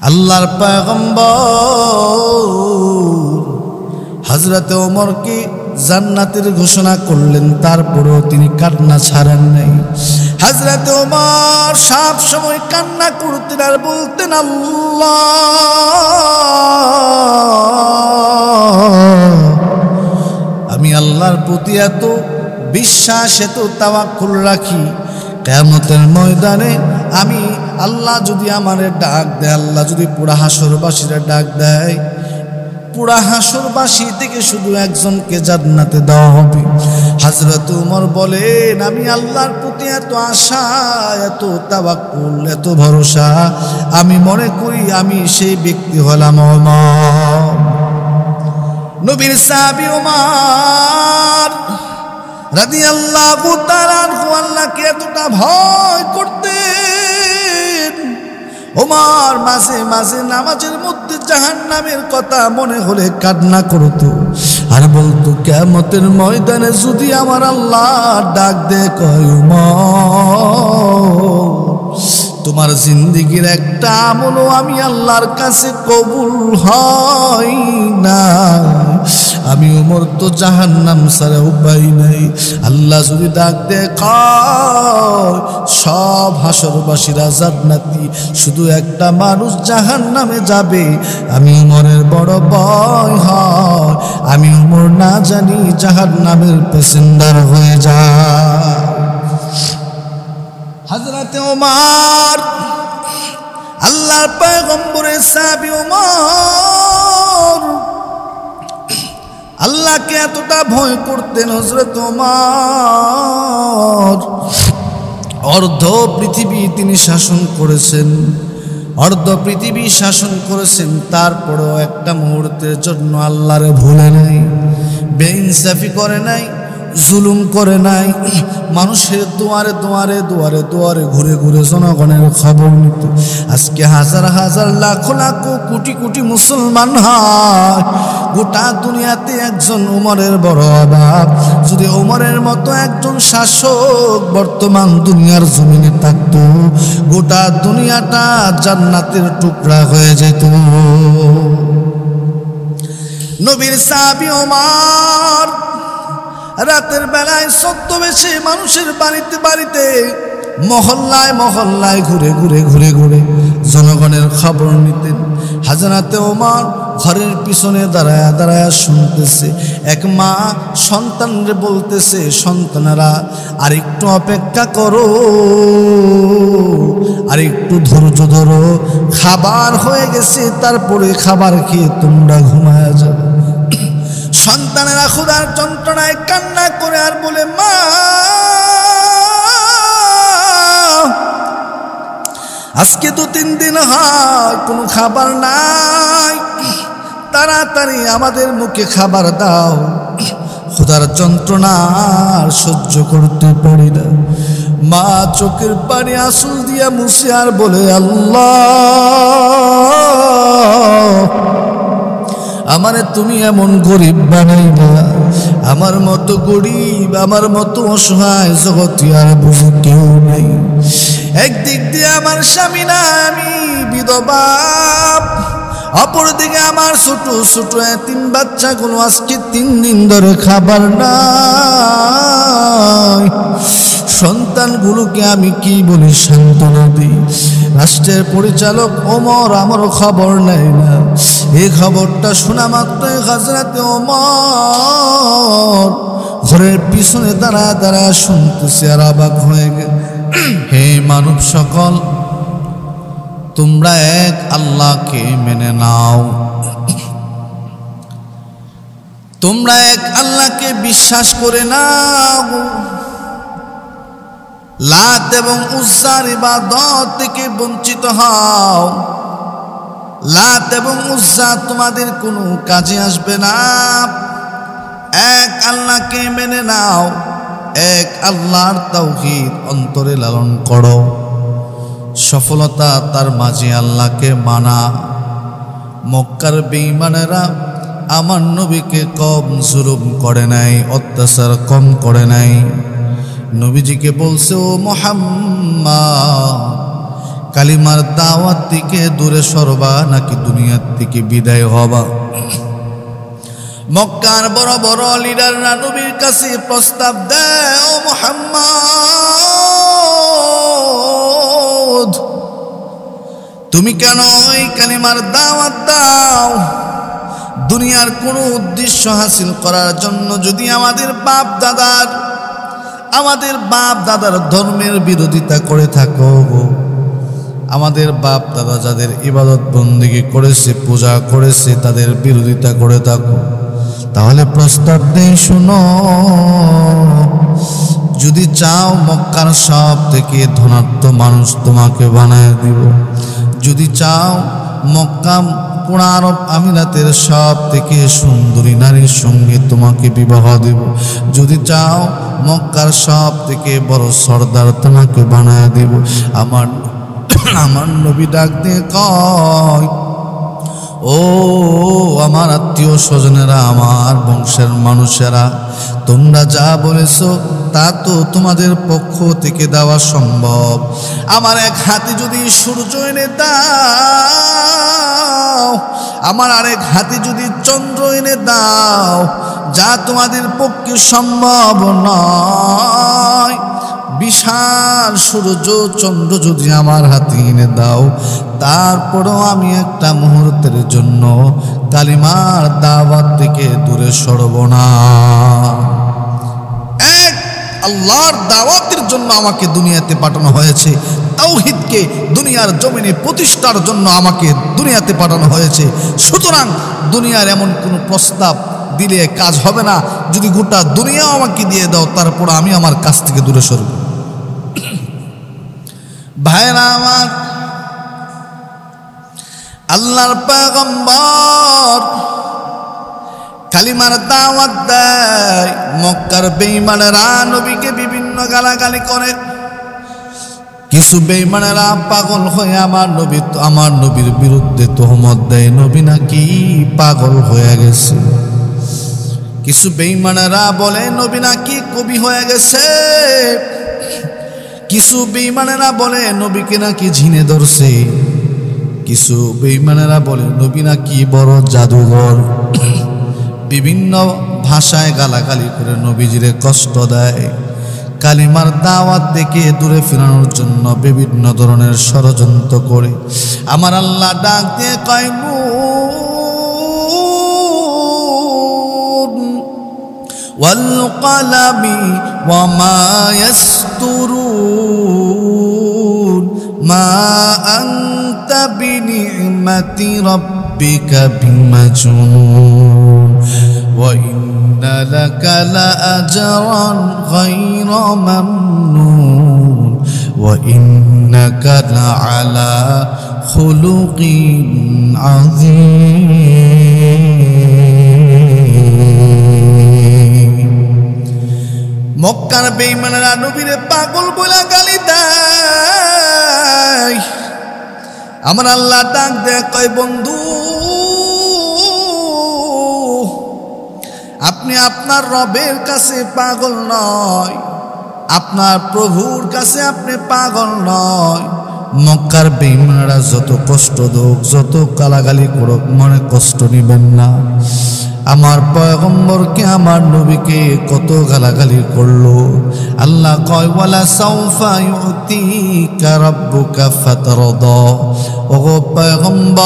আল্লাহর পয়গম্বর হযরত ওমরকে জান্নাতের ঘোষণা করলেন, তারপরেও তিনি কান্না ছাড়েন নাই। হযরত ওমর সব সময় কান্না করতেন আর বলতেন, আল্লাহ, আমি আল্লাহর প্রতি এত বিশ্বাস, এত তাওয়াক্কুল রাখি, কিয়ামতের ময়দানে আমি আল্লাহ যদি আমারে ডাক দেয়, আল্লাহ যদি পুরা হাসরবাসীরা ডাক দেয়, পুরা হাসরবাসী থেকে শুধু একজনকে জান্নাতে দেওয়া হবে। হযরত ওমর বলেন, আমি আল্লাহর প্রতি এত আশা, এত তাওয়াক্কুল, এত ভরসা, আমি মনে করি আমি সেই ব্যক্তি হলাম ওমর। নবীর সাহাবী ওমর রাদিয়াল্লাহু তাআলা আনহু আল্লাহকে এতটা ভয় করতেন, ওমর মাঝে মাঝে নামাজের মধ্যে জাহান্নামের কথা মনে হলে কান্না করত আর বলতো, কিয়ামতের ময়দানে যদি আমার আল্লাহ ডাক দেয়, কয় ওমর, তোমার জিন্দেগির একটা আমলও আমি আল্লাহর কাছে কবুল হয় না, আমি ওমর তো জাহান্নাম ছাড়া উপায় নাই। আল্লাহ যদি ডাক দেয়, কয় সব হাসরবাসীরা জান্নাতি, শুধু একটা মানুষ জাহান্নামে যাবে, আমি ওমরের বড় ভয় হয়, আমি ওমর না জানি জাহান্নামের প্যাসেঞ্জার হয়ে যায়। হযরত ওমর আল্লাহর পয়গম্বরের সাহাবী ওমর আল্লাহকে এতটা ভয় করতেন, হযরত ওমর অর্ধ পৃথিবী তিনি শাসন করেছেন, অর্ধ পৃথিবী শাসন করেছেন, তারপরেও একটা মুহূর্তের জন্য আল্লাহরে ভুলে নাই, বেইনসাফি করে নাই, জুলুম করে নাই, মানুষের দুয়ারে দুয়ারে দুয়ারে দুয়ারে ঘুরে ঘুরে জনগণের খবর নিত। আজকে হাজার হাজার লাখ লাখ কোটি কোটি মুসলমান হয়, গোটা দুনিয়াতে একজন ওমরের বড় অভাব। যদি ওমরের মতো একজন শাসক বর্তমান দুনিয়ার জমিনে থাকত, গোটা দুনিয়াটা জান্নাতের টুকরা হয়ে যেত। নবীর সাহাবী ওমর রাতের বেলায় ছদ্মবেশে মানুষের বাড়িতে বাড়িতে মহল্লায় মহল্লায় ঘুরে ঘুরে ঘুরে ঘুরে জনগণের খবর নিতেন। হযরত ওমর ঘরের পিছনে দাঁড়ায়া দাঁড়ায়া শুনতেছে, এক মা সন্তানরে বলতেছে, সন্তানেরা আর একটু অপেক্ষা করো, আর একটু ধৈর্য ধরো, খাবার হয়ে গেছে, তারপরে খাবার খেয়ে তোমরা ঘুমায়া যাবে। সন্তানেরা ক্ষুধার যন্ত্রণায় কান্না করে আর বলে, মা, আজকে 2-3 দিন হয় কোনো খাবার নাই, তাড়াতাড়ি আমাদের মুখে খাবার দাও, ক্ষুধার যন্ত্রণা আর সহ্য করতে পারি না। মা চোখের পানি আঁচল দিয়া মুছে আর বলে, আল্লাহ, আমারে তুমি এমন গরিব বানাইলা, আমার মতো গরিব, আমার মতো অসহায় জগতে আর বুঝি কেউ নাই। একদিক দিয়ে আমার স্বামী না, আমি বিধবা, অপরদিকে আমার ছোট ছোট 3 বাচ্চাগুলো আজকে 3 দিন ধরে খাবার নাই। সন্তানগুলোকে আমি কি বলি সান্ত্বনা দিই? রাষ্ট্রের পরিচালক ওমর আমারও খবর নেয় না। এই খবরটা শোনা মাত্রই হযরত ওমর ঘরের পিছনে দাঁড়ায় দাঁড়ায় শুনতেছে আর অবাক হয়ে গেল। হে মানব সকল, তোমরা এক আল্লাহকে মেনে নাও, তোমরা এক আল্লাহকে বিশ্বাস করে নাও, লাত এবং উজ্জার ইবাদত থেকে বঞ্চিত হও। লাত এবং উজ্জা তোমাদের কোনো কাজে আসবে না। এক আল্লাহকে মেনে নাও, এক আল্লাহর তাওহীদ অন্তরে লালন করো। সফলতা তার মাঝে আল্লাহকে মানা। মক্কার বেঈমানেরা আমার নবীকে কম জুলুম করে নাই, অত্যাচার কম করে নাই। নবীজিকে বলছে, ও মুহাম্মদ, কালিমার দাওয়াত থেকে দূরে সরবা নাকি দুনিয়ার থেকে বিদায় হবা? মক্কার বড় বড় লিডাররা নবীর কাছে প্রস্তাব দেয়, ও মুহাম্মদ, তুমি কেন এই কালিমার দাওয়াত দাও? দুনিয়ার কোনো উদ্দেশ্য হাসিল করার জন্য যদি আমাদের বাপ দাদার ধর্মের বিরোধিতা করে থাকো, আমাদের বাপ দাদা যাদের ইবাদত বন্দেগী করেছে, পূজা করেছে, তাদের বিরোধিতা করে থাকো, তাহলে প্রস্তাব দেই, শুনো, যদি চাও মক্কার সব থেকে ধনাঢ্য মানুষ তোমাকে বানায় দিব, যদি চাও মক্কা পুরা আরব আমিরাতের সব থেকে সুন্দরী নারীর সঙ্গে তোমাকে বিবাহ দেব, যদি চাও মক্কার সব থেকে বড় সর্দার তোমাকে বানায় দেব। আমার নবী ডাক দিয়ে কয়, ও আমার আত্মীয় স্বজনেরা, আমার বংশের মানুষেরা, তোমরা যা বলেছো তা তো তোমাদের পক্ষ থেকে দেওয়া সম্ভব। আমার এক হাতে যদি সূর্য এনে দাও, আমার আরেক হাতে যদি চন্দ্র এনে দাও, যা তোমাদের পক্ষে সম্ভব নয়, বিশাল সূর্য চন্দ্র যদি আমার হাতে এনে দাও, তারপরও আমি একটা মুহূর্তের জন্য কালিমার দাওয়াত থেকে দূরে সরব না। এক আল্লাহর দাওয়াতের জন্য আমাকে দুনিয়াতে পাঠানো হয়েছে, তাওহীদকে দুনিয়ার জমিনে প্রতিষ্ঠার জন্য আমাকে দুনিয়াতে পাঠানো হয়েছে। সুতরাং দুনিয়ার এমন কোনো প্রস্তাব দিলে কাজ হবে না। যদি গোটা দুনিয়াও আমাকে দিয়ে দাও, তারপর আমি আমার কাছ থেকে দূরে সরব। ভাইরা আমার, আল্লাহর পয়গম্বর কালিমার দাওয়াত দেয়, মক্কার বেঈমানেরা নবীকে বিভিন্ন গালাগালি করে। কিছু বেঈমানেরা পাগল হয়ে আমার নবীর বিরুদ্ধে তোহমত দেয়, নবী নাকি পাগল হয়ে গেছে। কিছু বেঈমানেরা বলে নবী নাকি কবি হয়ে গেছে। কিছু বেঈমানেরা বলে নবীকে নাকি ঝিনে ধরছে। কিছু বেঈমানেরা বলে নবী নাকি বড় জাদুঘর। বিভিন্ন ভাষায় গালাগালি করে নবীজিরে কষ্ট দেয়। কালিমার দাওয়াত থেকে দূরে ফেরানোর জন্য বিভিন্ন ধরনের ষড়যন্ত্র করে। আমার আল্লাহ ডাক দিয়ে কয়, ওয়াল কলামি ওয়া মা ইয়াসতুরুন মা আনতা বিনি'মাতি রাব্বিকা বিমাজনুন ওয়া ইন্না লাকা লাআজরান গায়রা মামনুন ওয়া ইন্নাকা লাআলা খুলুকিন আযীম। মক্কার বেঈমানেরা নবীরে পাগল বলে গালি দেয়। আমার আল্লাহ ডাক দেয়, কয় বন্ধু, আপনি আপনার রবের কাছে পাগল নয়, আপনার প্রভুর কাছে আপনি পাগল নয়। মক্কার বেঈমানেরা যত কষ্ট দোক, যত গালাগালি করুক, মনে কষ্ট নিবেন না। আমার পয়গম্বরকে, আমার নবীকে কত গালাগালি করলো। আল্লাহ কয়, ওয়ালা সাউফা ইউতিকা রাব্বুকা ফাতারদা। ওগো পয়গম্বর,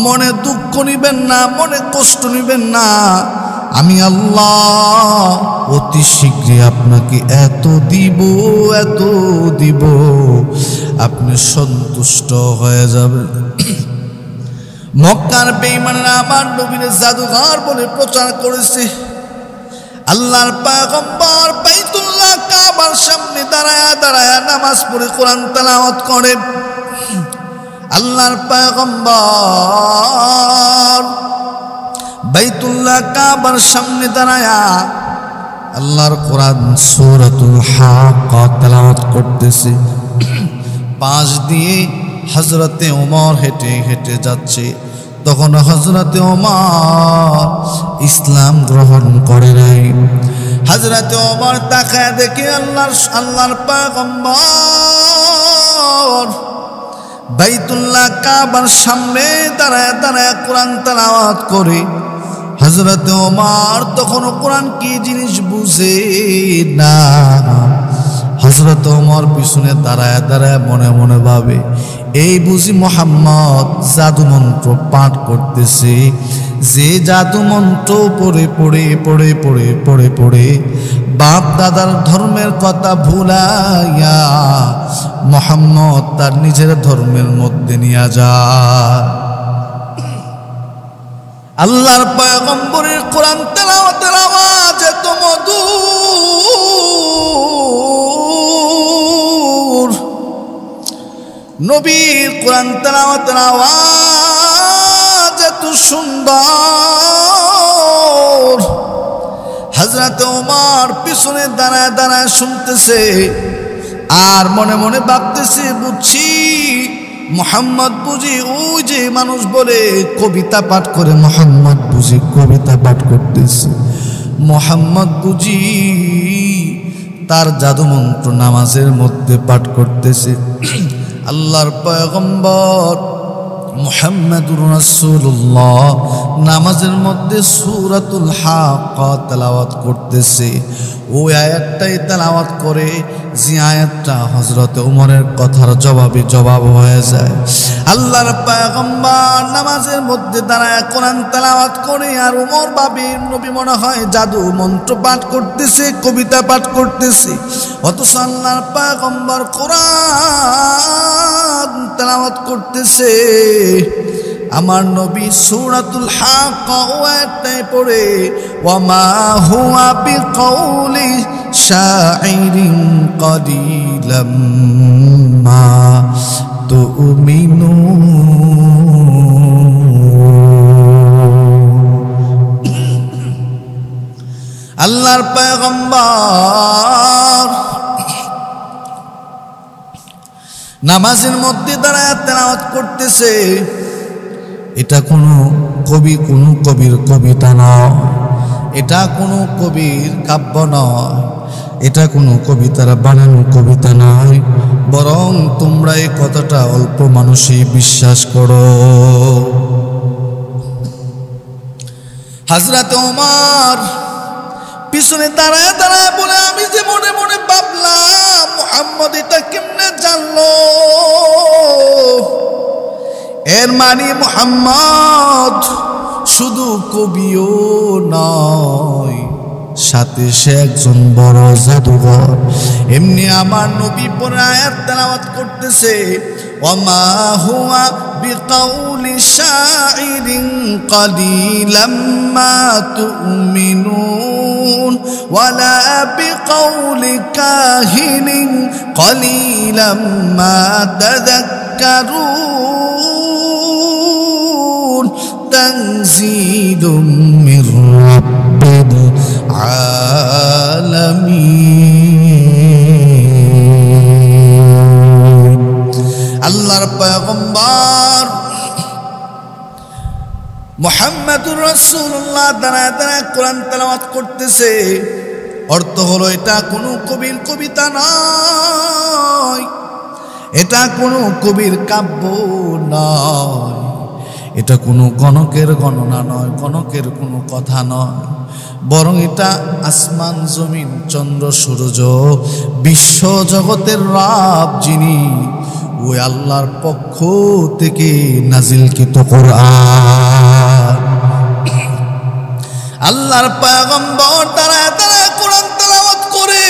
মনে দুঃখ নিবেন না, মনে কষ্ট নিবেন না। আমি আল্লাহ অতি শীঘ্রই আপনাকে এত দিব, এত দিব, আপনি সন্তুষ্ট হয়ে যাবেন। মক্কার বেঈমানরা আমার নবীরে জাদুঘর বলে প্রচার করেছে। আল্লাহর পয়গম্বর বাইতুল্লাহ কাবার সামনে দাঁড়ায়া দাঁড়ায়া নামাজ পড়ে কোরআন তেলাওয়াত করেন। আল্লাহর পয়গম্বর বাইতুল্লাহ কাবার সামনে দাঁড়ায়া আল্লাহর কোরআন সূরাতুল হাক্কা তেলাওয়াত করতেছে। পাশ দিয়ে হযরতে ওমর হেঁটে হেঁটে যাচ্ছে। তখন হযরতে ওমর ইসলাম গ্রহণ করে নাই। হযরত ওমর তাকায় দেখে আল্লাহর পয়গম্বর বাইতুল্লাহ কাবার সামনে দাঁড়ায় দাঁড়ায় কোরআন তেলাওয়াত করে। হযরত ওমর তখনও কোরআন কি জিনিস বুঝে না। হযরত ওমর পিছনে দাঁড়ায় দাঁড়ায় মনে মনে ভাবে, এই বুঝি মুহাম্মদ জাদু মন্ত্র পাঠ করতেছে, যে জাদু মন্ত্র পড়ে পড়ে পড়ে পড়ে পড়ে পড়ে বাপ দাদার ধর্মের কথা ভুলাইয়া মুহাম্মদ তার নিজের ধর্মের মধ্যে নিয়ে যায়। আল্লাহর পয়গম্বরের কোরআন তেলাওয়াতের আওয়াজ এত মধুর, নবীর কোরআন তেলাওয়াতের আওয়াজ এত সুন্দর। হযরত ওমর পিছনে দাঁড়ায় দাঁড়ায় শুনতেছে আর মনে মনে ভাবতেছে, বুঝছি মুহাম্মদ বুঝি ওই যে মানুষ বলে কবিতা পাঠ করে, মুহাম্মদ বুঝি কবিতা পাঠ করতেছে, মুহাম্মদ বুঝি তার জাদুমন্ত্র নামাজের মধ্যে পাঠ করতেছে। আল্লাহর পয়গম্বর মুহাম্মাদুর রাসূলুল্লাহ নামাজের মধ্যে সূরাতুল হাক্কা তেলাওয়াত করতেছে। ওই আয়াতটাই তেলাওয়াত করে যে আয়াতটা হযরত ওমরের কথার জবাবে জবাব হয়ে যায়। আল্লাহর পয়গম্বর নামাজের মধ্যে দাঁড়ায় কোরআন তেলাওয়াত করে, আর ওমর ভাবে নবী মনে হয় জাদু মন্ত্র পাঠ করতেছে, কবিতা পাঠ করতেছে। অথচ আল্লাহর পয়গম্বর কোরআন তেলাওয়াত করতেছে। আমার নবী সূরাতুল হাক্কা ওয়াটাই পড়ে, ওয়ামা হুয়া বিকাউলি শাইরিন কালিলাম মা তুমিনুন। আল্লাহর পয়গম্বর নামাজের মধ্যে দাঁড়ায় তেলাওয়াত করতেছে। এটা কোনো কবির কবিতা নয়, এটা কোনো কবির কাব্য নয়, এটা কোনো কবিতার বানানো কবিতা নয়, বরং তোমরা এই কথাটা অল্প মানুষই বিশ্বাস করো। হযরত ওমর পিছনে দাঁড়ায় দাঁড়ায় বলে, আমি যে মনে মনে ভাবলাম মুহাম্মদ এটা কেমনে জানলো, এর মানে মুহাম্মদ শুধু কবিও নয়, সাথে সে একজন বড় জাদুঘর। এমনি আমার নবী পরে আয়াত তেলাওয়াত করতেছে, ওয়ামা হুয়া বিকাউলি শাইরিন কালিলাম মা তুমিনুন ওয়ালা বিকাউলি কাহিনিন কালিলাম মা তাযাক্কারুন তানজিলুম মির রাব্বিল আলামিন। আল্লাহর পয়গম্বর মুহাম্মাদুর রাসূলুল্লাহ দাঁড়ায় দাঁড়ায় কোরআন তেলাওয়াত করতেছে। অর্থ হলো এটা কোনো কবির কবিতা নয়, এটা কোনো কবির কাব্য নয়, এটা কোনো গণকের গণনা নয়, গণকের কোনো কথা নয়, বরং এটা আসমান জমিন চন্দ্র সূর্য বিশ্ব জগতের রব যিনি, ওই আল্লাহর পক্ষ থেকে নাজিলকৃত কোরআন। আল্লাহর পয়গম্বর দাঁড়ায় দাঁড়ায় কোরআন তেলাওয়াত করে,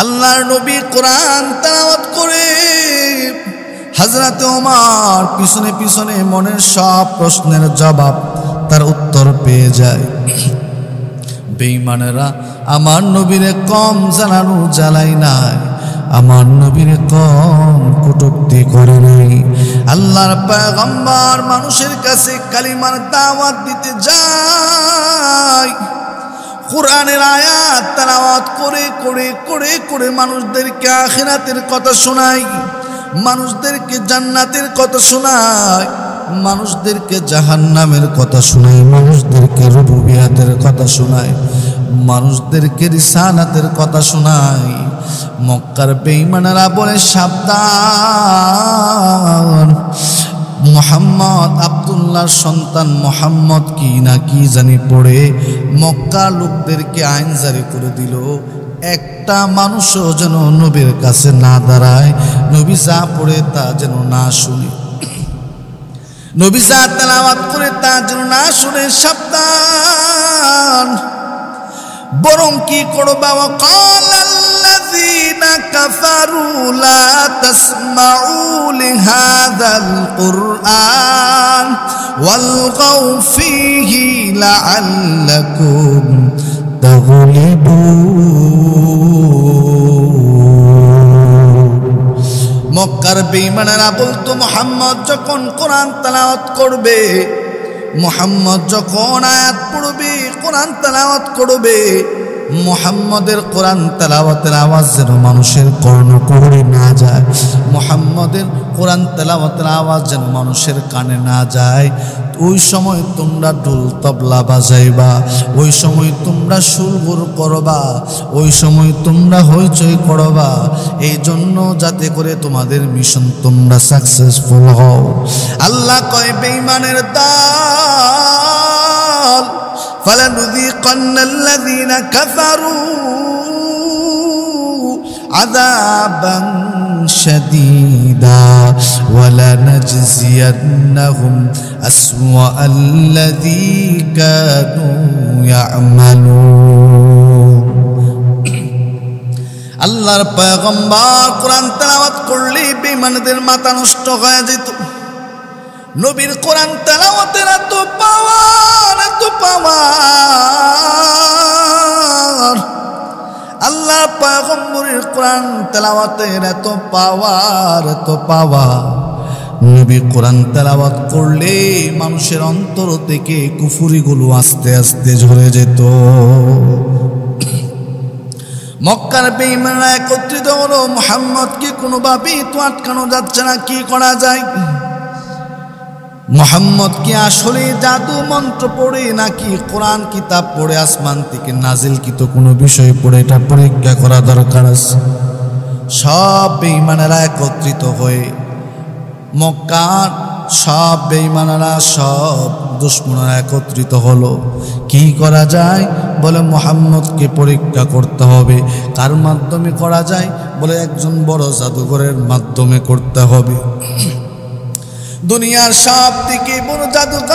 আল্লাহর নবী কোরআন তেলাওয়াত করে। হযরত ওমর পিছনে পিছনে মনের সব প্রশ্নের জবাব তার উত্তর পেয়ে যায়। বেঈমানেরা আমার নবীরে কম জানানো জ্বালাই নাই, আমার নবীরে কম কটূক্তি করে নাই। আল্লাহর পয়গম্বর মানুষের কাছে কালিমার দাওয়াত দিতে যায়, কোরআনের আয়াত তেলাওয়াত করে করে করে করে মানুষদেরকে আখিরাতের কথা শোনায়, মানুষদেরকে জান্নাতের কথা শোনায়, মানুষদেরকে জাহান্নামের কথা শোনায়, মানুষদেরকে রুবুবিয়াতের কথা শোনায়, মানুষদেরকে রিসালাতের কথা শোনায়। মক্কার বেঈমানেরা বলে সাবধান, মোহাম্মদ আব্দুল্লাহর সন্তান মোহাম্মদ কি না কি জানি পড়ে মক্কা লোকদেরকে আইন জারি করে দিল, একটা মানুষও যেন নবীর কাছে না দাঁড়ায়, নবী যা পড়ে তা যেন না শুনে, নবী যা তেলাওয়াত করে তা যেন না শুনে। সাবধান, বরং কি করবা? ওয়াকালাল্লাযীনা কাফারু লা তাসমাউ লিহাযাল কুরআন ওয়ালগাউ ফীহি লাআল্লাকুম তাগলিবুন। মক্কার বেঈমানেরা বলতো মুহাম্মদ যখন কোরআন তেলাওয়াত করবে, মুহাম্মদ যখন আয়াত পড়বে, কোরআন তেলাওয়াত করবে, মুহাম্মদের কোরআন তেলাওয়াতের আওয়াজ যেন মানুষের কর্ণকুহরে না যায়, মুহাম্মদের কোরআন তেলাওয়াতের আওয়াজ যেন মানুষের কানে না যায়। ওই সময় তোমরা ঢোল তবলা বাজাইবা, ওই সময় তোমরা সুরগুর করবা, ওই সময় তোমরা হইচই করবা, এই জন্য যাতে করে তোমাদের মিশন তোমরা সাকসেসফুল হও। আল্লাহ কয় বেঈমানের দল, ফালানুযীকান্নাল্লাযীনা কাফারু আযাবান শাদীদা ওয়ালানাজজিয়ান্নাহুম আসওয়াআল্লাযী কানূ ইয়া'মালুন। আল্লাহর পয়গম্বর কোরআন তেলাওয়াত করলে বেঈমানদের মাথা নষ্ট হয়ে যেত। নবীর কোরআন তেলাওয়াতের এত পাওয়ার, এত পাওয়ার, আল্লাহর পয়গম্বরের কোরআন তেলাওয়াতের এত পাওয়ার, এত পাওয়ার। নবী কোরআন তেলাওয়াত করলে মানুষের অন্তর থেকে কুফরিগুলো আস্তে আস্তে ঝরে যেত। মক্কার বেঈমানরা একত্রিত হলো, মুহাম্মদকে কোনোভাবেই তো আটকানো যাচ্ছে না, কি করা যায়? মুহাম্মদ কি আসলে জাদু মন্ত্র পড়ে নাকি কোরআন কিতাব পড়ে আসমান থেকে নাজিলকৃত কোনো বিষয় পড়ে, এটা পরীক্ষা করা দরকার আছে। সব বেঈমানেরা একত্রিত হয়ে, মক্কার সব বেঈমানেরা, সব দুশমনেরা একত্রিত হলো। কি করা যায়? বলে মুহাম্মদকে পরীক্ষা করতে হবে। কার মাধ্যমে করা যায়? বলে একজন বড় জাদুঘরের মাধ্যমে করতে হবে। দুনিয়ার সব থেকে বড় জাদুঘর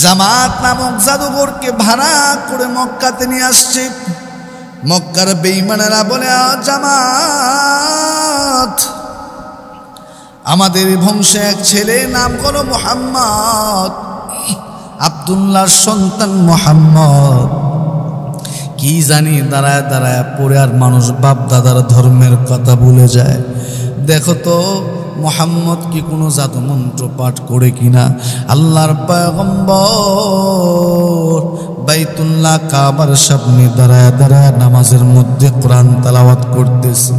জামাত নামক জাদুঘরকে ভাড়া করে মক্কাতে নিয়ে আসছে। মক্কার বেঈমানেরা বলে, জামাত, আমাদের বংশে এক ছেলে, নাম হলো মুহাম্মদ, আব্দুল্লাহর সন্তান মুহাম্মদ। কি জানি দাঁড়ায় দাঁড়ায় পড়ে আর মানুষ বাপ দাদার ধর্মের কথা ভুলে যায়। দেখো তো মুহাম্মদ কি কোনো জাদু মন্ত্র পাঠ করে কিনা। আল্লাহর পয়গম্বর বাইতুল্লাহ কাবার সামনে দাঁড়ায় দাঁড়ায় নামাজের মধ্যে কোরআন তেলাওয়াত করতেছে।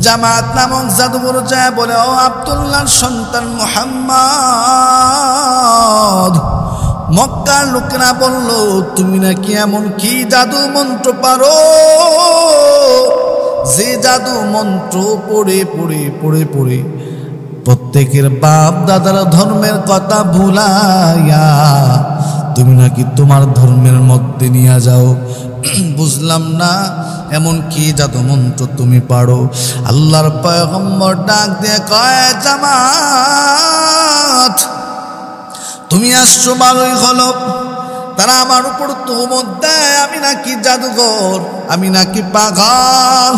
জামাত নামক জাদুঘর যায় বলে, ও আব্দুল্লাহর সন্তান মুহাম্মদ, মক্কার লোকেরা বলল তুমি নাকি এমন কি জাদু মন্ত্র পারো, যে জাদু মন্ত্র পড়ে পড়ে পড়ে পড়ে প্রত্যেকের বাপ দাদার ধর্মের কথা ভুলাইয়া তুমি নাকি তোমার ধর্মের মধ্যে নিয়ে যাও। বুঝলাম না এমন কি জাদু মন্ত্র তুমি পারো। আল্লাহর পয়গম্বর ডাক দিয়ে কয়, জামাত, তুমি আসছো ভালোই হলো। তারা আমার উপর তুহমত দেয় আমি নাকি জাদুঘর, আমি নাকি পাগল,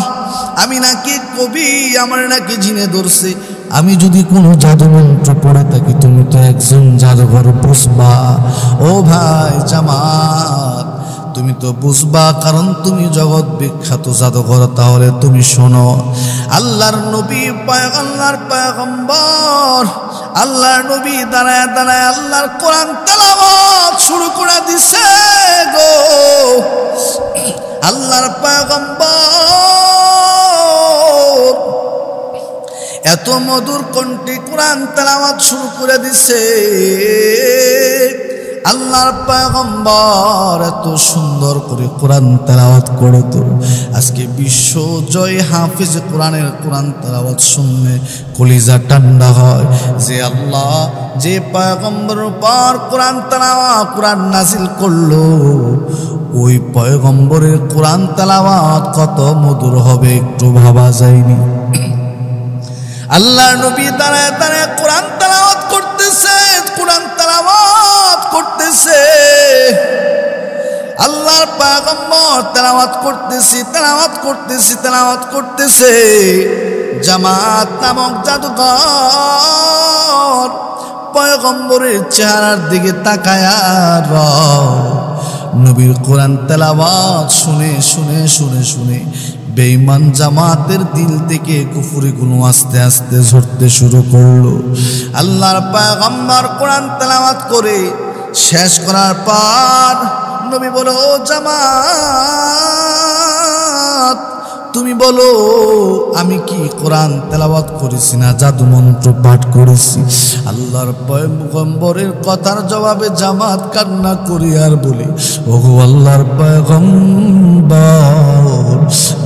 আমি নাকি কবি, আমার নাকি জিনে ধরছে। আমি যদি কোনো জাদু মন্ত্র পড়ে থাকি তুমি তো একজন জাদুঘর বুঝবা। ও ভাই জামাত, তুমি তো বুঝবা, কারণ তুমি জগৎ বিখ্যাত জাদুঘর। তাহলে তুমি শোনো, আল্লাহর নবী আল্লাহর পয়গম্বর আল্লাহর নবী দাঁড়ায় দাঁড়ায় আল্লাহর কোরআন তেলাওয়াত শুরু করে দিছে গো। আল্লাহর পয়গম্বর এত মধুর কণ্ঠে কোরআন তেলাওয়াত শুরু করে দিছে। আল্লাহর পয়গম্বর এত সুন্দর করে কোরআন তেলাওয়াত করতো। আজকে বিশ্ব জয় হাফিজ কোরআনের কোরআন তেলাওয়াত শুনলে কলিজা ঠান্ডা হয় যে আল্লাহ যে পয়গম্বরের উপর কোরআন তেলাওয়াত কোরআন নাজিল করলো, ওই পয়গম্বরের কোরআন তেলাওয়াত কত মধুর হবে একটু ভাবা যায়নি। আল্লাহর নবী দাঁড়ায় দাঁড়ায় কোরআন তেলাওয়াত করতেছে, কোরআন তেলাওয়াত করতেছে। আল্লাহর পয়গম্বর তেলাওয়াত করতেছে। জামাত নামক জাদুকর পয়গম্বরের চেহারার দিকে তাকায়া নবীর কোরআন তেলাওয়াত শুনে শুনে শুনে শুনে বেঈমান জামাতের দিল থেকে কুফরি গুলো আস্তে আস্তে ঝরতে শুরু করলো। আল্লাহর পয়গম্বর কোরআন তেলাওয়াত করে শেষ করার পর নবী বলো, ও জামাত তুমি বলো আমি কি কোরআন তেলাওয়াত করেছি না জাদু মন্ত্র পাঠ করেছি? আল্লাহর পয়গম্বরের কথার জবাবে জামাত কান্না করি আর বলি, ওগো আল্লাহর পয়গম্বর,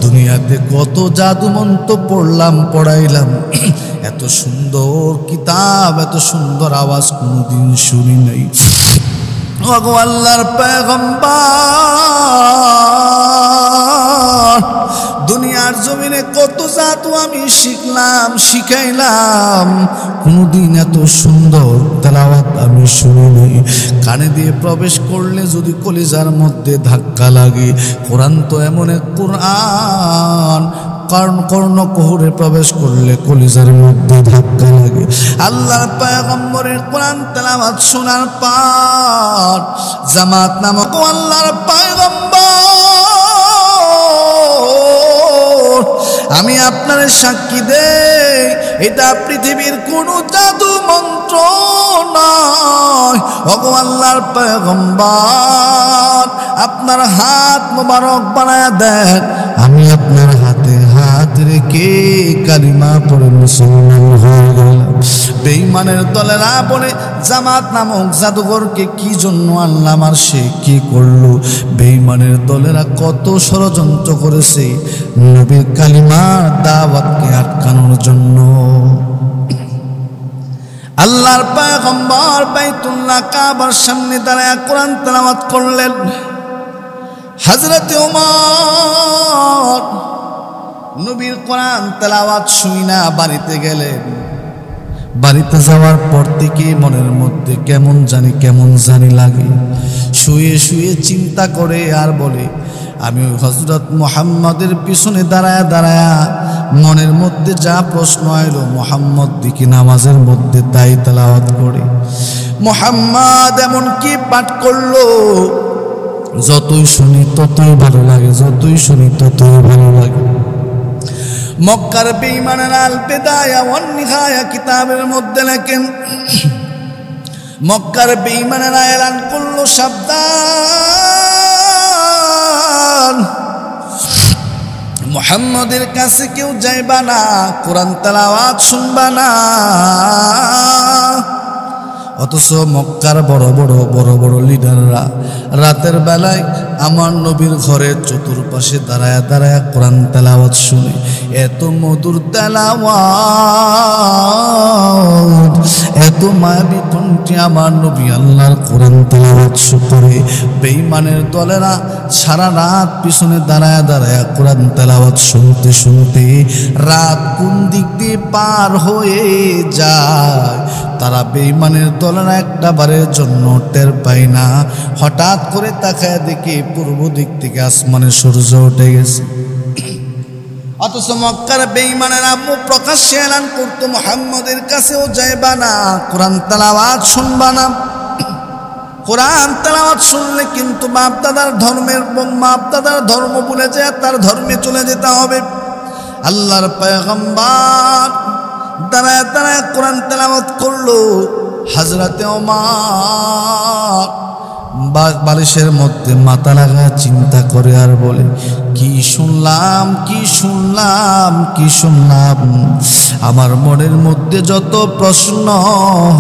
দুনিয়াতে কত জাদু মন্ত্র পড়লাম পড়াইলাম, এত সুন্দর কিতাব এত সুন্দর আওয়াজ কোনোদিন শুনি নাই। ওগো আল্লাহর পয়গম্বর, দুনিয়ার জমিনে কত জাদু আমি শিখলাম শিখাইলাম, কোনদিন এত সুন্দর তেলাওয়াত আমি শুনিনি। কানে দিয়ে প্রবেশ করলে যদি কলিজার মধ্যে ধাক্কা লাগে, কোরআন তো এমন এক কোরআন কর্ণকুহরে প্রবেশ করলে কলিজার মধ্যে ধাক্কা লাগে। আল্লাহর পয়গম্বরের কোরআন তেলাওয়াত শোনার পর জামাত নামক আল্লাহর পয়গম্বর, আমি আপনার সাক্ষী দেই এটা পৃথিবীর কোন জাদু মন্ত্র নয়। ওগো আল্লাহর পয়গম্বর, আপনার হাত মোবারক বানায়া দেন, আমি আপনার হাতে হাত রেখে কালিমা পড়ে মুসলমান হয়ে গেলাম। বেঈমানের দলেরা বলে জামাত নামক জাদুঘরকে কি জন্য আনলাম আর সে কি করলো? বেঈমানের দলেরা কত ষড়যন্ত্র করেছে নবীর কালিমার দাওয়াতকে আটকানোর জন্য। আল্লাহর পয়গম্বর বাইতুল্লাহ কাবার সামনে দাঁড়ায় কোরআন তেলাওয়াত করলেন। হযরতে ওমর নবীর কোরআন তেলাওয়াত শুইনা বাড়িতে গেলেন। বাড়িতে যাওয়ার পর থেকে মনের মধ্যে কেমন জানি লাগে। শুয়ে শুয়ে চিন্তা করে আর বলে, আমি হযরত মুহাম্মদের পিছনে দাঁড়ায়া দাঁড়ায়া মনের মধ্যে যা প্রশ্ন এলো, মুহাম্মদ দিকে নামাজের মধ্যে তাই তেলাওয়াত করে। মুহাম্মদ এমন কি পাঠ করলো, যতই শুনি ততই ভালো লাগে, যতই শুনি ততই ভালো লাগে। মক্কার বেঈমানেরা আল বিদায়া ওয়ান নিহায়া কিতাবের মধ্যে লেখেন, মক্কার বেঈমানেরা এলান করলো, সাবধান, মুহাম্মদের কাছে কেউ যাইবা না, কোরআন তেলাওয়াত শুনবা না। অথচ মক্কার বড় বড় লিডাররা রাতের বেলায় আমার নবীর ঘরের চতুর্পাশে দাঁড়ায়া দাঁড়ায়া কোরআন তেলাওয়াত শুনে। এত মধুর তেলাওয়াত, এত মায়াবী কণ্ঠে আমার নবী আল্লাহর কোরআন তেলাওয়াত করে। বেঈমানের দলেরা সারা রাত পিছনে দাঁড়ায়া দাঁড়ায়া কোরআন তেলাওয়াত শুনতে শুনতে রাত কোন দিক দিয়ে পার হয়ে যায় তারা বেঈমানের দলেরা একটা বারের জন্য টের পায় না। হঠাৎ করে তাকায় দেখে পূর্ব দিক থেকে আসমানে সূর্য উঠে গেছে। অথচ মক্কার বেঈমানেরা প্রকাশ্যে এলান করতো, মুহাম্মদের কাছেও যাইবা না, কোরআন তেলাওয়াত শুনবা না। কোরআন তেলাওয়াত শুনলে কিন্তু বাপ দাদার ধর্ম ভুলে যায়, তার ধর্মে চলে যেতে হবে। আল্লাহর পয়গম্বর দাঁড়ায় দাঁড়ায় কোরআন তেলাওয়াত করলো। হযরতে ওমর বালিশের মধ্যে মাথা লাগা চিন্তা করে আর বলে, কি শুনলাম কি শুনলাম কি শুনলাম। আমার মনের মধ্যে যত প্রশ্ন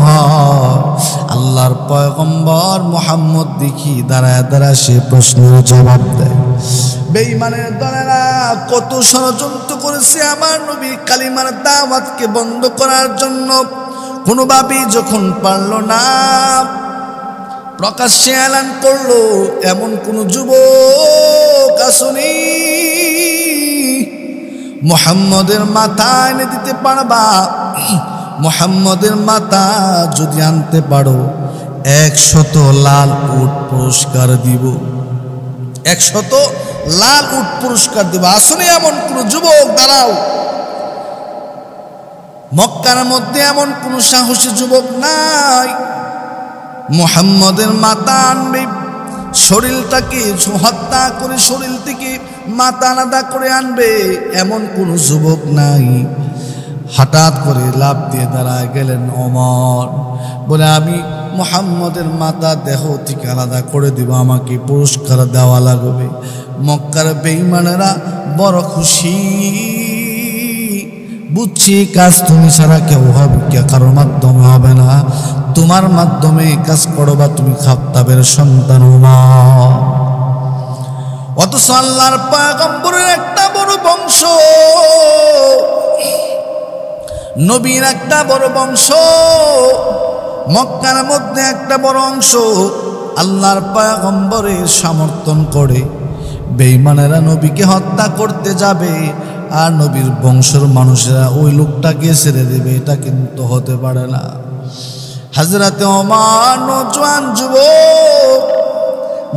হয়, আল্লাহর পয়গম্বর মুহাম্মদ দেখি দাঁড়ায় দাঁড়ায় সে প্রশ্নের জবাব দেয়। বেঈমানের দলেরা কত ষড়যন্ত্র করেছে আমার নবীর কালিমার দাওয়াতকে বন্ধ করার জন্য, কোনোভাবেই যখন পারল না, প্রকাশ্যে এলান করলো, এমন কোন যুবক আসুনি মুহাম্মদের মাথা এনে দিতে পারবা? মুহাম্মদের মাথা যদি আনতে পারো 100 লাল উট পুরস্কার দিব, 100 লাল উট পুরস্কার দিব। আসুনি এমন কোন যুবক? দাঁড়াও। মক্কার মধ্যে এমন কোন সাহসী যুবক নাই মুহাম্মদের মাথা আনবে, শরীরটাকে হত্যা করে শরীর থেকে মাথা আলাদা করে আনবে, এমন কোন যুবক নাই। হঠাৎ করে লাফ দিয়ে দাঁড়ায় গেলেন ওমর, বলে আমি মুহাম্মদের মাথা দেহ থেকে আলাদা করে দিব, আমাকে পুরস্কার দেওয়া লাগবে। মক্কার বেঈমানেরা বড় খুশি, বুঝছি কাজ তুমি ছাড়া কেউ হবে, কারোর মাধ্যমে হবে না, তোমার মাধ্যমে কাজ করবা তুমি খাত্তাবের সন্তান ওমর। অথচ আল্লাহর পয়গম্বরের একটা বড় বংশ, নবীর একটা বড় বংশ, মক্কার মধ্যে একটা বড় অংশ আল্লাহর পয়গম্বরের সমর্থন করে বেঈমানেরা নবীকে হত্যা করতে যাবে, আর নবীর বংশের মানুষেরা ওই লোকটাকে ছেড়ে দেবে, এটা কিন্তু হতে পারে না। হযরতে ওমর নওজোয়ান যুবক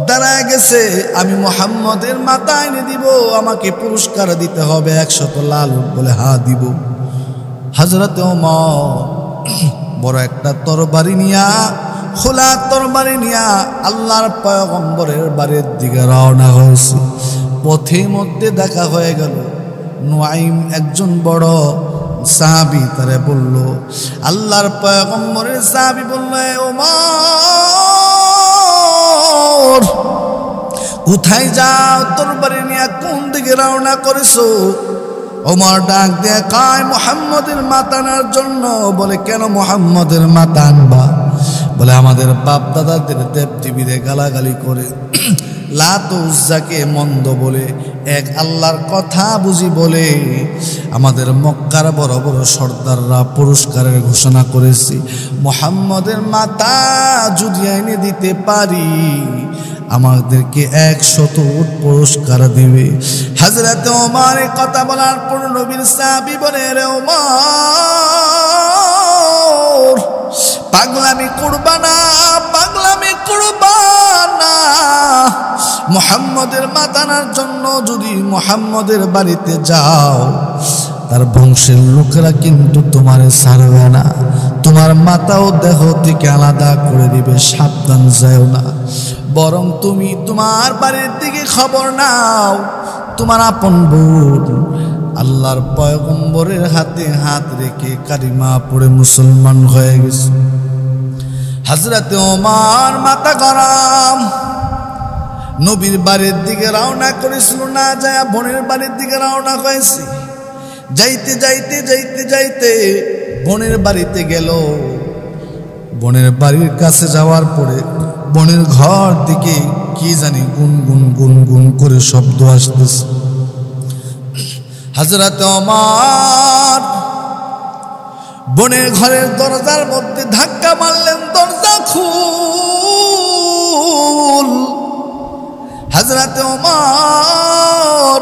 দাঁড়ায় গেছে, আমি মুহাম্মদের মাথা এনে দিব, আমাকে পুরস্কার দিতে হবে 100 লাল উট। বলে হ্যাঁ দিব। হযরতে ওমর বড় একটা তরবারি নিয়া, খোলা তরবারি নিয়া আল্লাহর পয়গম্বরের বাড়ির দিকে রওনা হয়েছে। পথের মধ্যে দেখা হয়ে গেল নুআইম, একজন বড় সাহাবী, তারে বলল, আল্লাহর পয়গম্বরের সাহাবী বলল, ওমর কোথায় যাও? তরবারি নিয়ে কোন দিকে রওনা করেছো? ওমর ডাক দিয়ে কয়, মুহাম্মদের মাথা আনার জন্য। বলে কেন মুহাম্মদের মাথা আনবা? বলে আমাদের বাপ দাদাদের দেব দেবীদের গালাগালি করে, লাত উজ্জাকে মন্দ বলে, এক আল্লাহর কথা বুঝি বলে আমাদের মক্কার বড় বড় সর্দাররা পুরস্কারের ঘোষণা করেছে, মুহাম্মদের মাথা যদি এনে দিতে পারি আমাদেরকে 100 উট পুরস্কার দিবে। হযরতে ওমর কথা বলার পর নবীর সাহাবী বলে, রে ওমর পাগলামি করবা না, পাগলামি করবা না। মুহাম্মদের মাথা আনার জন্য যদি মুহাম্মদের বাড়িতে যাও, তার বংশের লোকেরা কিন্তু তোমারে ছাড়বে না, তোমার মাথাও দেহ থেকে আলাদা করে দিবে, সাবধান যাও না। বরং তুমি তোমার বাড়ির দিকে খবর নাও, তোমার আপন বোন আল্লাহর পয়গম্বরের হাতে হাত রেখে কালিমা পড়ে মুসলমান হয়ে গেছে। হযরতে ওমর মাথা গরম, নবীর বাড়ির দিকে রওনা করেছিল, না যায় বোনের বাড়ির দিকে রওনা হয়েছে। যাইতে যাইতে যাইতে যাইতে বোনের বাড়িতে গেল। বোনের বাড়ির কাছে যাওয়ার পরে বোনের ঘর থেকে কি জানি গুনগুন গুনগুন করে শব্দ আসতেছে। হযরতে ওমর বোনের ঘরের দরজার মধ্যে ধাক্কা মারলেন, দরজা খুল। হযরতে ওমর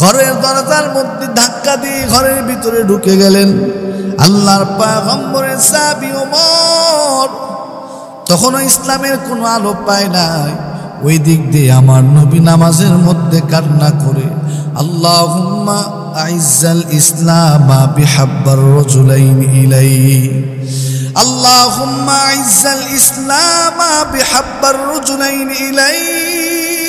ঘরের দরজার মধ্যে ধাক্কা দিয়ে ঘরের ভিতরে ঢুকে গেলেন। আল্লাহর পয়গম্বরের সাহাবী ওমর তখনও ইসলামের কোনো আলো পায় নাই। ওই দিক দিয়ে আমার নবী নামাজের মধ্যে কান্না করে, আল্লাহুম্মা আইজ্জাল ইসলামা বিহাব্বার রাজুলাইন ইলাইহি, আল্লাহুম্মা আইজ্জাল ইসলামা বিহাব্বার রাজুলাইন ইলাইক।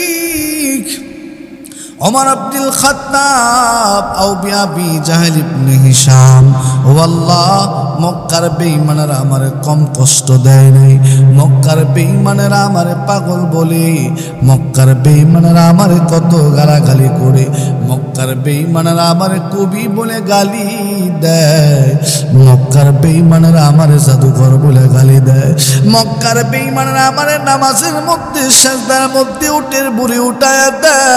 ওমর আব্দুল খাত্তাব আও বিআবি জাহেল ইবনে হিশাম, ও আল্লাহ মক্কার বেঈমানেরা আমারে কম কষ্ট দেয় নাই, মক্কার বেঈমানেরা আমারে পাগল বলে, মক্কার বেঈমানেরা আমারে কত গালাগালি করে, মক্কার বেঈমানেরা আমারে কবি বলে গালি দেয়, মক্কার বেঈমানেরা আমারে জাদুঘর বলে গালি দেয়, মক্কার বেঈমানেরা আমারে নামাজের মধ্যে সিজদার মধ্যে উটের বুড়ি উঠায় দেয়।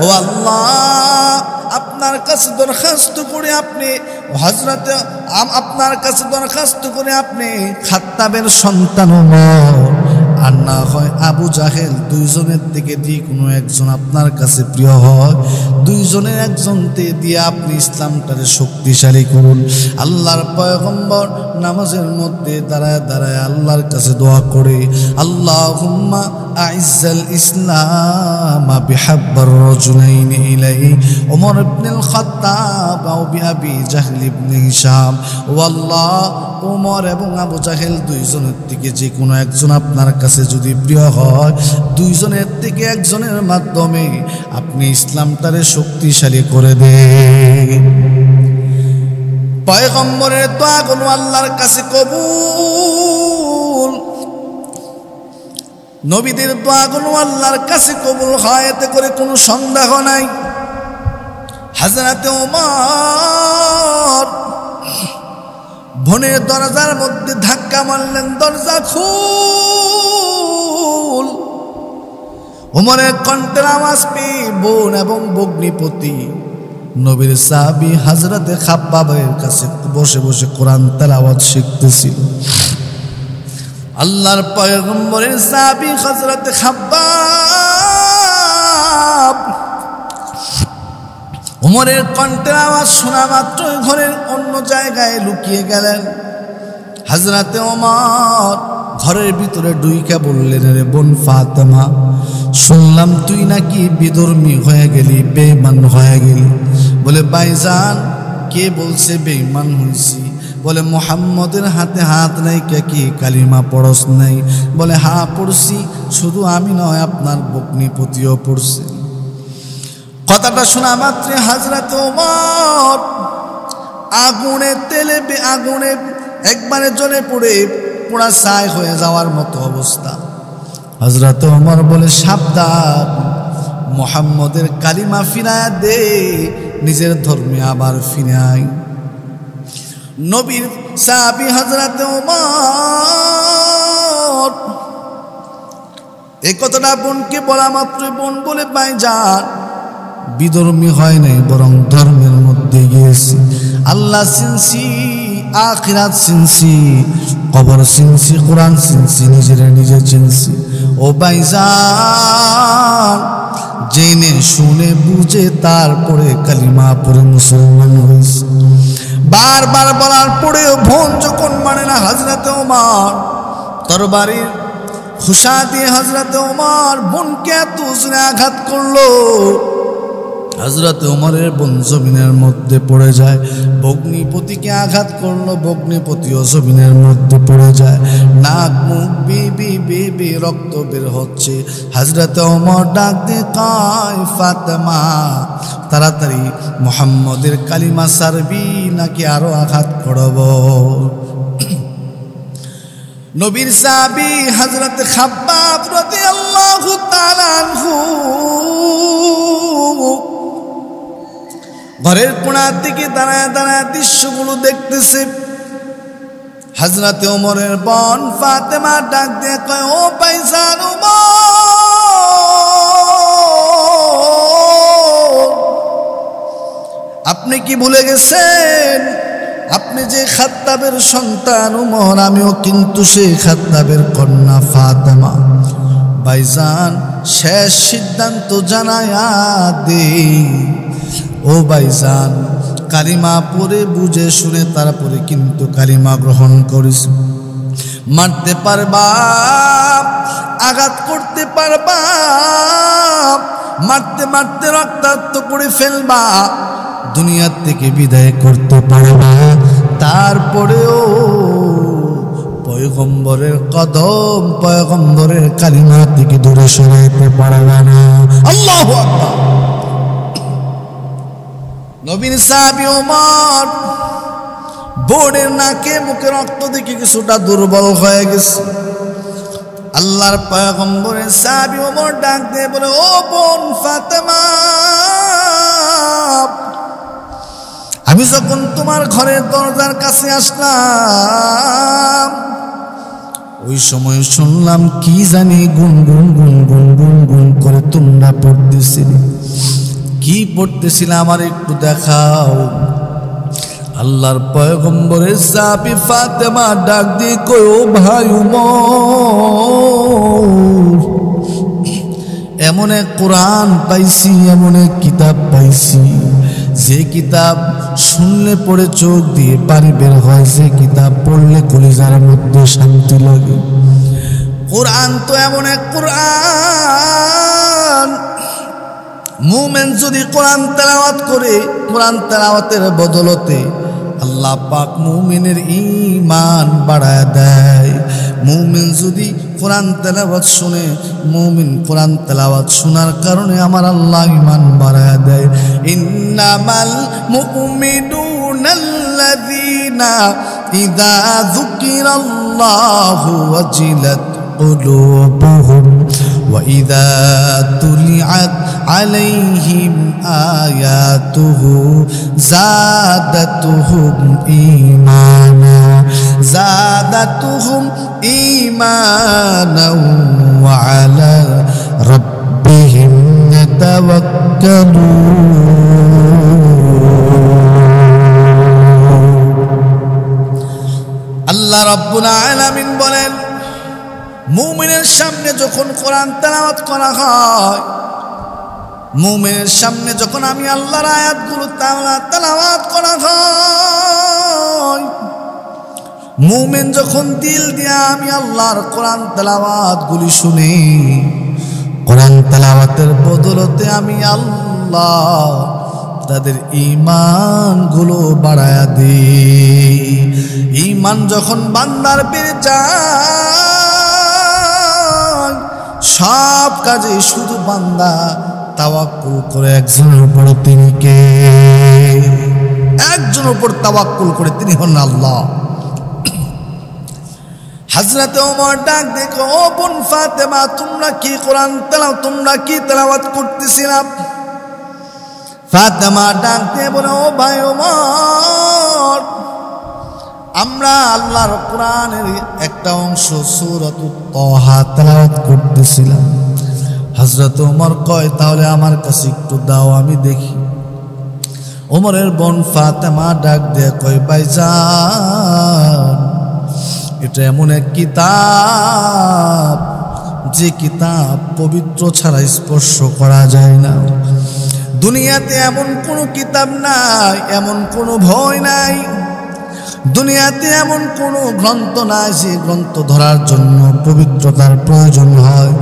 ও আল্লাহ আপনার কাছে দরখাস্ত করে আপনি হযরতে আপনার কাছে দরখাস্ত করে আপনি খাত্তাবের সন্তান ওমর আর না হয় আবু জাহেল, দুইজনের থেকে যে কোনো একজন আপনার কাছে প্রিয় হয়, দুইজনের একজনকে দিয়ে আপনি ইসলামটারে শক্তিশালী করুন। আল্লাহর পয়গম্বর নামাজের মধ্যে দাঁড়ায় দাঁড়ায় আল্লাহর কাছে দোয়া করে, আল্লাহুম্মা আইজ্জাল ইসলাম বিহাব্বার রাজুলাইন ইলাইহি ওমর ইবনুল খাত্তাব আও বিআবি জাহল ইবনে হিশাম। ও আল্লাহ ওমর এবং আবু জাহেল দুইজনের থেকে যে কোনো একজন আপনার কাছে যদি প্রিয় হয়, দুইজনের থেকে একজনের মাধ্যমে আপনি ইসলামটারে শক্তিশালী করে দেন। পয়গম্বরের দোয়াগুলো আল্লাহর কাছে কবুল, নবীদের দোয়াগুলো আল্লাহর কাছে কবুল হয়, এতে করে কোনো সন্দেহ নাই। হযরতে ওমর বোনের দরজার মধ্যে ধাক্কা মারলেন, দরজা খুল। ওমরের কণ্ঠের আওয়াজ পেয়ে বোন এবং ভগ্নিপতি নবীর সাহাবী হযরতে খাব্বাবের কাছে বসে বসে কোরআন তেলাওয়াত শিখতেছিল। আল্লাহর পয়গম্বরের সাহাবী হযরতে খাব্বাব ওমরের কণ্ঠের আওয়াজ শোনা মাত্র ঘরের অন্য জায়গায় লুকিয়ে গেলেন। হযরতে ওমর ঘরের ভিতরে ঢুইকা বললেন, রে বোন ফাতেমা, শুনলাম তুই নাকি বিধর্মী হয়ে গেলি, বেঈমান হয়ে গেলি। বলে ভাইজান কে বলছে বেঈমান হইছি? বলে মুহাম্মদের হাতে হাত নাই কে কি কালিমা পড়স নাই? বলে হ্যাঁ পড়ছি, শুধু আমি নয় আপনার ভগ্নিপতিও পড়ছে। কথাটা শোনা মাত্র হযরত ওমর আগুনে তেলে আগুনে একবারে জ্বলে পড়ে পোড়া ছাই হয়ে যাওয়ার মতো অবস্থা। হযরত ওমর বলে সাবধান, মুহাম্মদের কালিমা ফিরায় দে, নিজের ধর্মে আবার ফিরে আয়। নবীর সাহাবী হযরত ওমর এই কথাটা বোনকে বলা মাত্র বোন বলে ভাইজান বিধর্মী হয় নাই, বরং ধর্মের মধ্যে গিয়েছি। আল্লাহ চিনছি, আখিরাত চিনছি, কবর চিনছি, কোরআন চিনছি, নিজের নিজে চিনছি। ও ভাইজান জেনে শুনে বুঝে তারপরে কালিমা পড়ে মুসলমান হয়েছে। বারবার বলার পরেও বোন যখন মানে না, হযরতে ওমর তরবারির খুশা দিয়ে হযরতে ওমর বোনকে এত জোরে আঘাত করলো, হযরতে ওমরের বোন জমিনের মধ্যে পড়ে যায়। ভগ্নিপতিকে আঘাত করলো, ভগ্নিপতিও জমিনের মধ্যে পড়ে যায়। নাক মুখ বিবি বিবি রক্ত বের হচ্ছে। হযরতে ওমর ডাক দিয়ে কয়, ফাতেমা তাড়াতাড়ি মুহাম্মদের কালিমা সারবি নাকি আরো আঘাত করব? নবীর সাহাবী হযরতে খাব্বাব রাদিয়াল্লাহু তাআলা আনহু ঘরের কোণার দিকে দাঁড়ায় দাঁড়ায় দৃশ্যগুলো দেখতেছে। হযরতে ওমরের বোন ফাতেমা ডাক দিয়ে কয়, ও ভাইজান ওমর, আপনি কি ভুলে গেছেন আপনি যে খাত্তাবের সন্তান ওমর, আমিও কিন্তু সেই খাত্তাবের কন্যা ফাতেমা। ভাইজান শেষ সিদ্ধান্ত জানায়া দে। ও ভাইজান কালিমা পড়ে বুঝে শুনে তারপরে কিন্তু কালিমা গ্রহণ করিস। মারতে পারবা, আঘাত করতে পারবা, মারতে মারতে রক্তাক্ত করে ফেলবা, দুনিয়ার থেকে বিদায় করতে পারবা, তারপরেও পয়গম্বরের কদম পয়গম্বরের কালিমা থেকে দূরে সরাইতে পারবে না। আল্লাহু আকবার। নবীর সাহাবী ওমর বোনের নাকে মুখে রক্ত দেখে কিছুটা দুর্বল হয়ে গেছে। আল্লাহর পয়গম্বরের সাহাবী ওমর ডাক দিয়ে বলে, ও বোন ফাতেমা, আমি যখন তোমার ঘরের দরজার কাছে আসলাম, ওই সময় শুনলাম কি জানি গুনগুন গুনগুন গুনগুন করে তোমরা পড়তেছিলে। কি পড়তেছিলে আমার একটু দেখাও। আল্লাহর পয়গম্বরের সাহাবী ফাতেমা ডাক দিয়ে কই, ও ভাই ওমর, এমন এক কোরআন পাইছি, এমন এক কিতাব পাইছি, যে কিতাব শুনলে পড়ে চোখ দিয়ে পানি বের হয়, যে কিতাব পড়লে কলিজার মধ্যে শান্তি লাগে। কোরআন তো এমন এক কোরআন, মুমিন যদি কোরআন তেলাওয়াত করে, কোরআন তেলাওয়াতের বদলতে আল্লাহ পাক মুমিনের ঈমান বাড়ায় দেয়। মুমিন যদি কোরআন তেলাওয়াত শুনে, মুমিন কোরআন তেলাওয়াত শোনার কারণে আমার আল্লাহ ঈমান বাড়ায় দেয়। ইন্নামাল মুমিনুনাল্লাযীনা ইযা যুকিরাল্লাহু ওয়াজিলাত قلوبهم وإذا تليت عليهم آياته زادتهم إيمانا وعلى ربهم يتوكلون। আল্লাহ রাব্বুল আলামিন বলেন, মুমিনের সামনে যখন কোরআন তেলাওয়াত করা হয়, মুমিনের সামনে যখন আমি আল্লাহর আয়াতগুলো তেলাওয়াত করা হয়, মুমিন যখন দিল দিয়ে আমি আল্লাহর কোরআন তেলাওয়াতগুলি শুনি, কোরআন তেলাওয়াতের বদলতে আমি আল্লাহ তাদের ঈমানগুলো বাড়ায়া দিই। ঈমান যখন বান্দার বেড়ে যায়, সব কাজে শুধু বান্দা তাওয়াক্কুল করে একজনের উপর, তিনি কে? একজনের উপর তাওয়াক্কুল করে, তিনি হন আল্লাহ। হযরতে ওমর ডাক দেখো, ও বোন ফাতেমা, তোমরা কি কোরআন তোমরা কি তেলাওয়াত করতেছিলাম? ফাতেমা ডাক দিয়ে বলে, ও ভাই ওমর, আমরা আল্লাহর কোরআনের একটা অংশ সূরাতুত তাহা তেলাওয়াত করতেছিলাম। হযরত ওমর কয়, তাহলে আমার কাছে একটু দাও, আমি দেখি। ওমরের বোন ফাতেমা ডাক দিয়ে কয়, ভাইজান, এটা এমন এক কিতাব, যে কিতাব পবিত্র ছাড়া স্পর্শ করা যায় না। দুনিয়াতে এমন কোনো কিতাব নাই, এমন কোনো ভয় নাই, দুনিয়াতে এমন কোনো গ্রন্থ নাই যে গ্রন্থ ধরার জন্য পবিত্রতার প্রয়োজন হয়।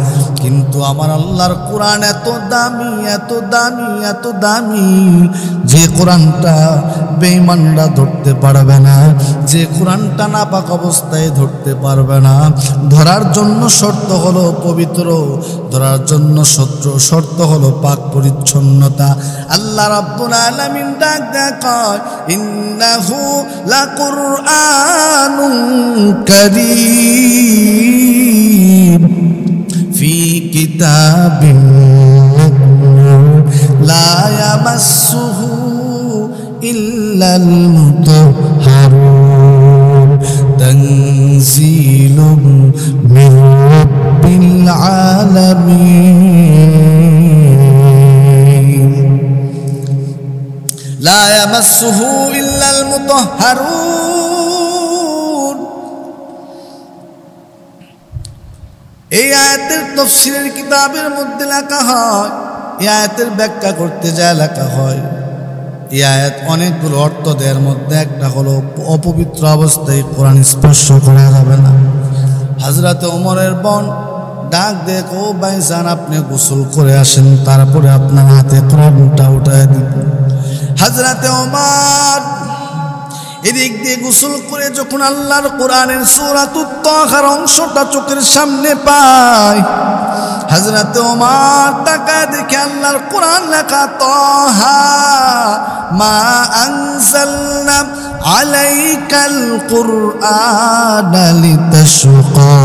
কিন্তু আমার আল্লাহর কোরআন এত দামি, এত দামি, এত দামি, যে কোরআনটা বেঈমানরা ধরতে পারবে না, যে কোরআনটা নাপাক অবস্থায় ধরতে পারবে না। ধরার জন্য শর্ত হলো পবিত্র, ধরার জন্য শর্ত হলো পাক পরিচ্ছন্নতা। আল্লাহ রাব্বুল আলামিন ডাক দেখায়, ইন্নাহু লাকুরআনুন কারীম ফি কিতাবিন মাকনুন লা ইয়ামাসসুহু ইল্লাল মুতাহহারুন তানজিলুম মির রাব্বিল আলামিন লা ইয়ামাসসুহু ইল্লাল মুতাহহারুন। এই আয়াতের তাফসীরের কিতাবের মধ্যে লেখা হয়, এই আয়াতের ব্যাখ্যা করতে যা লেখা হয়, এই আয়াত অনেকগুলো অর্থ দেওয়ার মধ্যে একটা হলো অপবিত্র অবস্থায় কোরআন স্পর্শ করা যাবে না। হযরতে ওমরের বোন ডাক দেখো, ভাইজান, আপনি গোসল করে আসেন, তারপরে আপনার হাতে কোরআনটা উঠায় দিব। হযরতে ওমর এদিক দিয়ে গোসল করে যখন আল্লাহর কোরআনের সূরাতুত তাহার অংশটা চোখের সামনে পায়, হযরত ওমর তাকায় দেখে আল্লাহর কোরআন লেখা, তাহা মা আনজালনা আলাইকাল কুরআনা লিতাশকা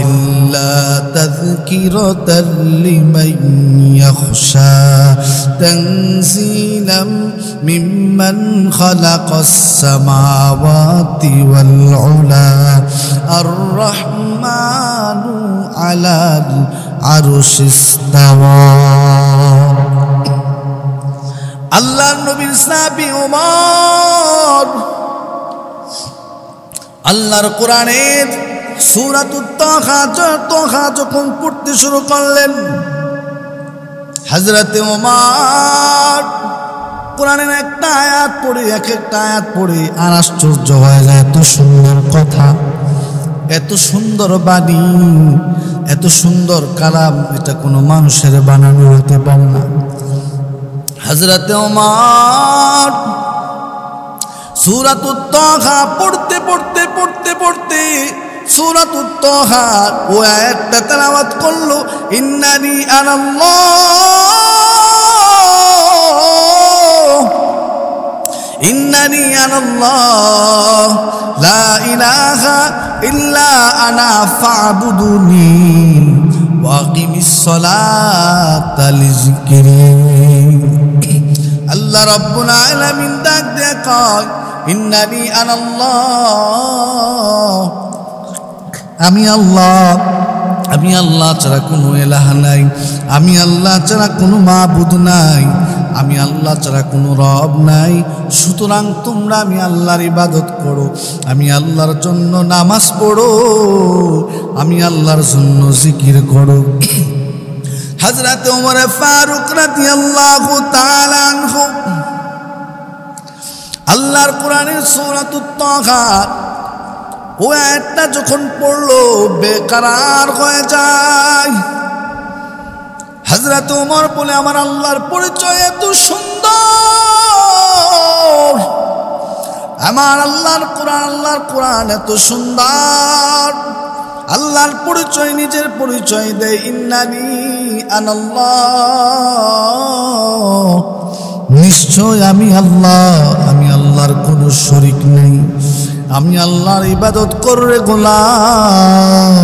ইল্লা তাযকিরাতাল লিমান ইয়াখশা তানজিলাম মিম্মান খালাকাস সামাওয়াতি ওয়াল উলা আর রাহমানু আলাল আরশিস্তাওয়া। আল্লাহর নবীর সাহাবী ওমর আল্লাহর কোরআনের সূরাতুত তাহা যখন পড়তে শুরু করলেন, হযরতে ওমর কোরআনের একটা আয়াত পড়ে এক একটা আয়াত পড়ে আর আশ্চর্য হয়ে যায়, এত সুন্দর কথা, এত সুন্দর বাণী, এত সুন্দর কালাম, এটা কোনো মানুষের বানানো হতে পারে না। হযরতে ওমর সূরাতুত তাহা পড়তে পড়তে পড়তে পড়তে সূরাতুত তাহা ও আয়াতটা তেলাওয়াত করলো, ইন্নানি আনাল্লাহ ইন্নানি আনাল্লাহ লা ইলাহা ইল্লা আনা ফা'বুদুনি ওয়াকিমিস সালাতা লিযিকরি। আল্লাহ রাব্বুল আলামিন ডাক দিয়ে কয়, ইন্নানি আনাল্লাহ, আমি আল্লাহ ছাড়া কোনো ইলাহ নাই, আমি আল্লাহ ছাড়া কোনো মাবুদ নাই, আমি আল্লাহ ছাড়া কোনো রব নাই। সুতরাং তোমরা আমি আল্লাহর ইবাদত করো, আমি আল্লাহর জন্য নামাজ পড়ো, আমি আল্লাহর জন্য জিকির করো। হযরত ওমর ফারুক রাদিয়াল্লাহু তাআলা আনহু আল্লাহর কোরআনের সূরাতুত তাহা ও আয়াতটা যখন পড়লো বেকরার হয়ে যায়। হযরত ওমর বলে, আমার আল্লাহর পরিচয় এত সুন্দর, আমার আল্লাহর কোরআন এত সুন্দর। আল্লাহর পরিচয়, নিজের পরিচয় দেয়, ইন্নানি আনাল্লাহ, নিশ্চয় আমি আল্লাহর কোনো শরীক নেই, আমি আল্লাহর ইবাদত করে গোলাম,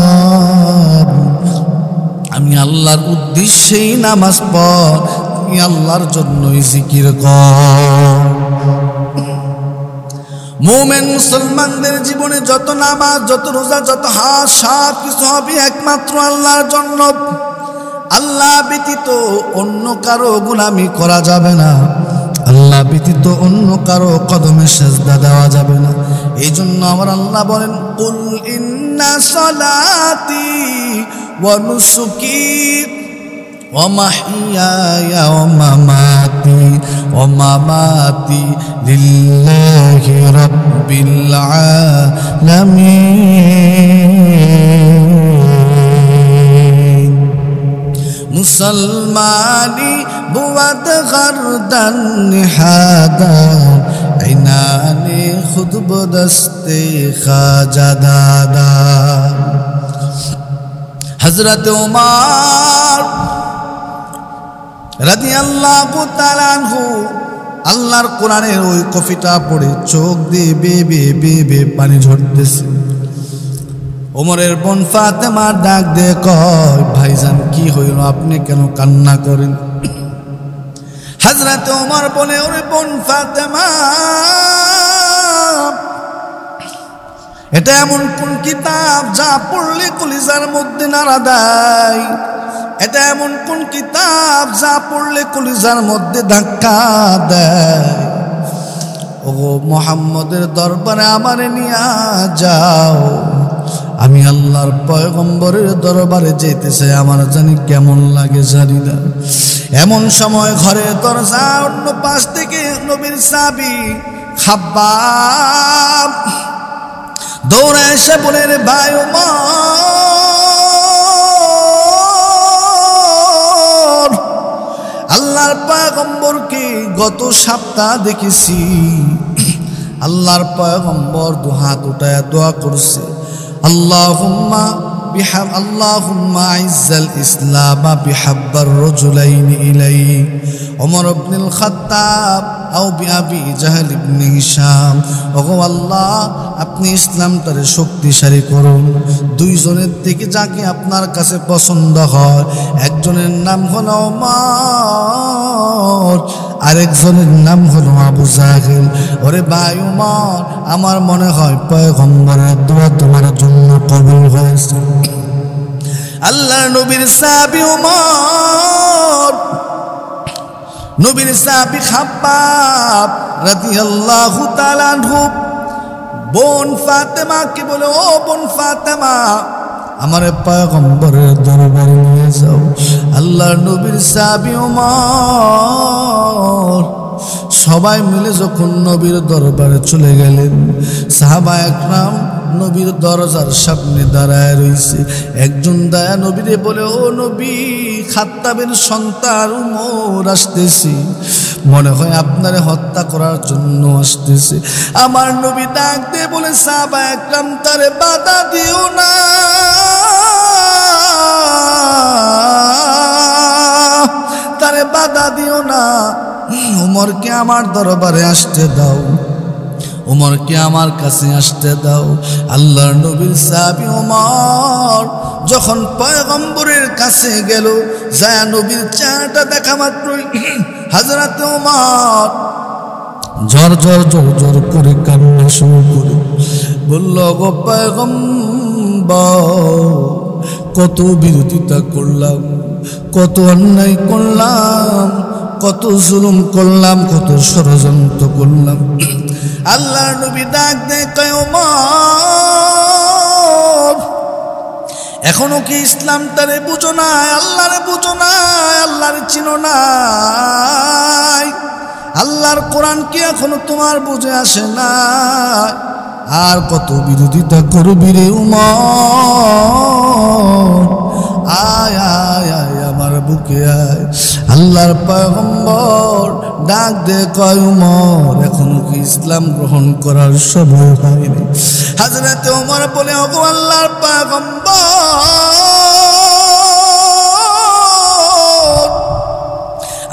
আমি আল্লাহর উদ্দেশ্যেই নামাজ পড়, আমি আল্লাহর জন্যই জিকির কর। মুমিন মুসলমানদের জীবনে যত নামাজ, যত রোজা, যত হজ, সব কিছু হবে একমাত্র আল্লাহর জন্য। আল্লাহ ব্যতীত অন্য কারো গোলামি করা যাবে না, আল্লাহ ব্যতীত অন্য কারো কদমে সেজদা দেওয়া যাবে না। এই জন্য আমার আল্লাহ বলেন, কুল ইন্না সালাতি ওয়া নুসুকি ওয়া মাহইয়ায়া ওয়া মামাতি লিল্লাহি রাব্বিল আলামিন। মুসলমানি বুয়াদ গরদান নিহাদার ইনানে খুদ বদস্তে খাজা দাদা। হযরত ওমর রাদিয়াল্লাহু তাআলা আনহু আল্লাহর কোরআনের ওই কফিটা পড়ে চোখ দিয়ে বেয়ে পানি ঝরতেছে। ওমরের বোন ফাতেমা ডাক দিয়ে কয়, ভাইজান কি হইল, আপনি কেন কান্না করেন? হযরত ওমর বলে, ওরে বোন ফাতেমা, এটা এমন কোন কিতাব যা পড়লে কলিজার মধ্যে নাড়া দেয়? এটা এমন কোন কিতাব যা পড়লে কলিজার মধ্যে ধাক্কা দেয়? ও মুহাম্মদের দরবারে আমারে নিয়ে যাও, আমি আল্লাহর পয়গম্বরের দরবারে যেতে চাই, আমার জানি কেমন লাগে জানি না। এমন সময় ঘরের দরজা অন্য পাশ থেকে নবীর সাহাবী খাব্বাব দৌড়ে এসে বলে, রে ভাই ওমর, আল্লাহর পয়গম্বরকে গত সপ্তাহ দেখেছি, আল্লাহর পয়গম্বর দুহাত উঠায় দোয়া করছে, আল্লাহুম্মা আইজ্জাল ইসলাম বিহাব্বার রাজুলাইনি ইলাইক ওমর ইবনুল খাত্তাব আও বিআবি জাহল ইবনে হিশাম। ওগো আল্লাহ, আপনি ইসলামটারে শক্তিশালী করুন। দুইজনের থেকে যাকে আপনার কাছে পছন্দ হয়, একজনের নাম হলো ওমর, আরেকজনের নাম হলো আবু জাহেল। ওরে ভাই ওমর, আমার মনে হয় পয়গম্বরের দোয়া তোমার জন্য কবুল হয়েছে। আল্লাহর নবীর সাহাবী ওমর, নবীর সাহাবী খাব্বাব রাদিয়াল্লাহু তাআলা আনহু বোন ফাতেমাকে বলে, ও বোন ফাতেমা, আমার পয়গম্বরের দরবারে নিয়ে যাও। আল্লাহর নবীর সাহাবী ওমর সবাই মিলে যখন নবীর দরবারে চলে গেলেন, সাহাবা একরাম নবীর দরজার সামনে দাঁড়ায় রইছে। একজন দায়া নবীরে বলে, ও নবী, খাত্তাবের সন্তান ওমর আসতেছি, মনে হয় আপনারে হত্যা করার জন্য আসতেছে। আমার নবী ডাক দিয়ে বলে, সাহাবা একরাম তারে বাধা দিও না, তারে বাধা দিও না, ওমরকে আমার দরবারে আসতে দাও, ওমরকে আমার কাছে আসতে দাও। আল্লাহর নবীর সাহাবী ওমর যখন পয়গম্বরের কাছে গেল, যায় নবীর চেহারাটা দেখা মাত্রই হযরত ওমর ঝর ঝর ঝর ঝর করে কান্না শুরু করে বলল, গো পয়গম্বর, কত বিরোধিতা করলাম, কত অন্যায় করলাম, কত জুলুম করলাম, কত ষড়যন্ত্র করলাম। আল্লাহর নবী ডাক দেয়, কয় ওমর, এখনো কি ইসলামটারে বুঝো নাই, আল্লাহরে বুঝো নাই, আল্লাহরে চিনো নাই, আল্লাহর কোরআন কি এখনো তোমার বুঝে আসে না? আর কত বিরোধিতা করবি রে ওমর, আয় আয় আয় আমার বুকে আয়। আল্লাহর পয়গম্বর ডাক দে, কয় ওমর, এখনো কি ইসলাম গ্রহণ করার সময় হয়নি? হযরত ওমর বলে, ওগো আল্লাহর পয়গম্বর,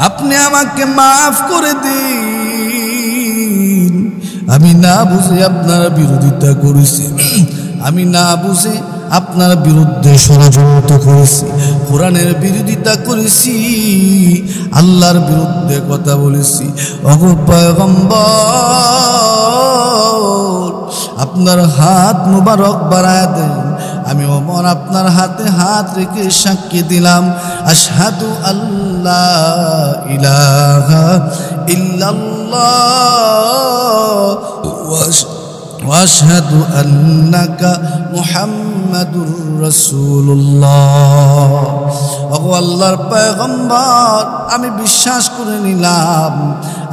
আপনি আমাকে মাফ করে দিন, আমি না বুঝে আপনার বিরোধিতা করেছি, আমি না বুঝে আপনার বিরুদ্ধে ষড়যন্ত্র করেছি, কোরআনের বিরোধিতা করেছি, আল্লাহর বিরুদ্ধে কথা বলেছি। ওগো পয়গম্বর, আপনার হাত মুবারক বাড়ায় দেন। আমি ওমর আপনার হাতে হাত রেখে সাক্ষী দিলাম, আশহাদু আল্লাহ ইলাহা ইল্লাল্লাহ ওয়াশহাদু আন্নাকা মুহাম্মাদুর রাসূলুল্লাহ। ওগো আল্লাহর পয়গম্বর, আমি বিশ্বাস করে নিলাম,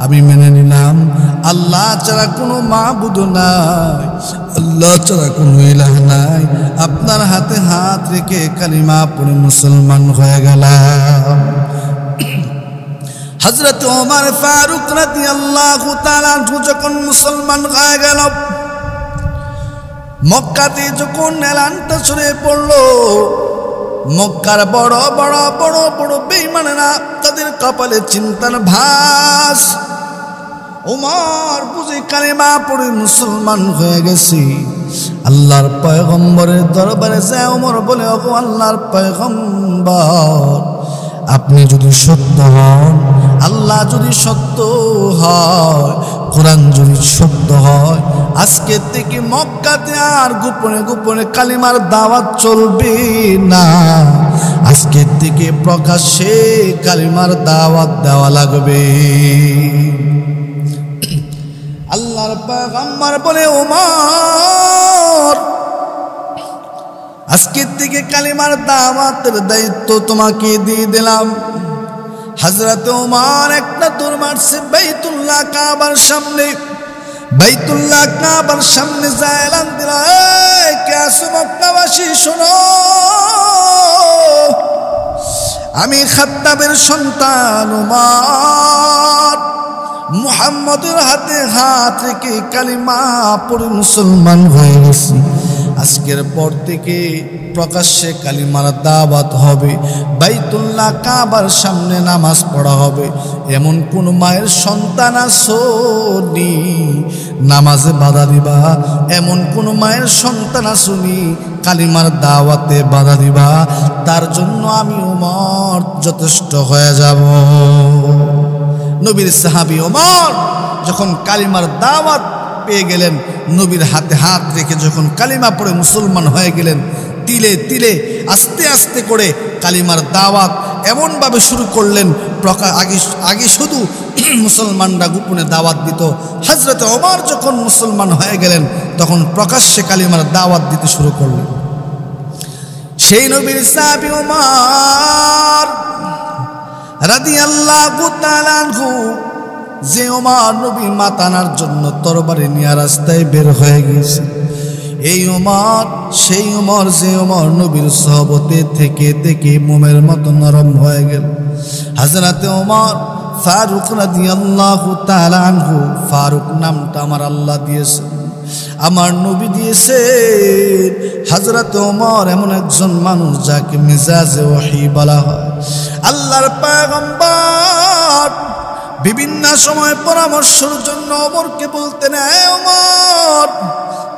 আমি মেনে নিলাম, আল্লাহ ছাড়া কোনো মাবুদ নাই, আল্লাহ ছাড়া কোনো ইলাহ নাই। আপনার হাতে হাত রেখে কালিমা পড়ে মুসলমান হয়ে গেলাম। হযরত ওমর ফারুক রাদিয়াল্লাহু তাআলা যখন মুসলমান হয়ে গেল, মক্কাতে যখন এলানটা ছড়িয়ে পড়লো, মক্কার বড় বড় বড় বড় বেঈমানেরা তাদের কপালে চিন্তার ভাস। ওমর বুঝে কালিমা পড়ে মুসলমান হয়ে গেছে। আল্লাহর পয়গম্বরের দরবারে যায় ওমর বলে, ওগো আল্লাহর পয়গম্বর, আপনি যদি সত্য হন, আল্লাহ যদি সত্য হয়, কোরআন যদি সত্য হয়, আজকে থেকে মক্কাতে আর গোপনে গোপনে কালিমার দাওয়াত চলবে না, আজকে থেকে প্রকাশ্যে কালিমার দাওয়াত দেওয়া লাগবে। আল্লাহর পয়গম্বর বলে, ওমর, আজকে থেকে কালিমার দাওয়াতের দায়িত্ব তোমাকে দিয়ে দিলাম। হযরত ওমর একটা দৌড় মারছে বাইতুল্লাহ কাবার সামনে, বাইতুল্লাহ কাবার সামনে যায় এলান দিল, এই কে আছো মক্কাবাসী, শোনো, আমি খাত্তাবের সন্তান ওমর, মুহাম্মদের হাতে হাত রেখে কালিমা পড়ে মুসলমান হয়ে গেছি। আজকের পর থেকে প্রকাশ্যে কালিমার দাওয়াত হবে, বাইতুল্লাহ কাবার সামনে নামাজ পড়া হবে। এমন কোন মায়ের সন্তান আসনি নামাজে বাধা দিবা, এমন কোন মায়ের সন্তান আসনি কালিমার দাওয়াতে বাধা দিবা, তার জন্য আমি ওমর যথেষ্ট হয়ে যাব। নবীর সাহাবী ওমর যখন কালিমার দাওয়াত পেয়ে গেলেন, নবীর হাতে হাত রেখে যখন কালিমা পড়ে মুসলমান হয়ে গেলেন, তিলে তিলে আস্তে আস্তে করে কালিমার দাওয়াত এমনভাবে শুরু করলেন। আগে শুধু মুসলমানরা গোপনে দাওয়াত দিত। হযরত ওমর যখন মুসলমান হয়ে গেলেন তখন প্রকাশ্যে কালিমার দাওয়াত দিতে শুরু করলেন। সেই নবীর সাহাবী ওমর রাদিয়াল্লাহু তাআলা আনহু, যে ওমর নবী মাতানার জন্য তরবারি নিয়ে রাস্তায় বের হয়ে গেছে, এই ওমর সেই ওমর যে ওমর নবীর সহবতে থেকে থেকে মোমের মতো নরম হয়ে গেল। হযরতে ওমর ফারুক রাদিয়াল্লাহু তাআলা আনহু, ফারুক নামটা আমার আল্লাহ দিয়েছে, আমার নবী দিয়েছে। হযরতে ওমর এমন একজন মানুষ যাকে মিজাজে ওহী বলা হয়। আল্লাহর পয়গম্বর বিভিন্ন সময় পরামর্শের জন্য ওমরকে বলতেন, হে ওমর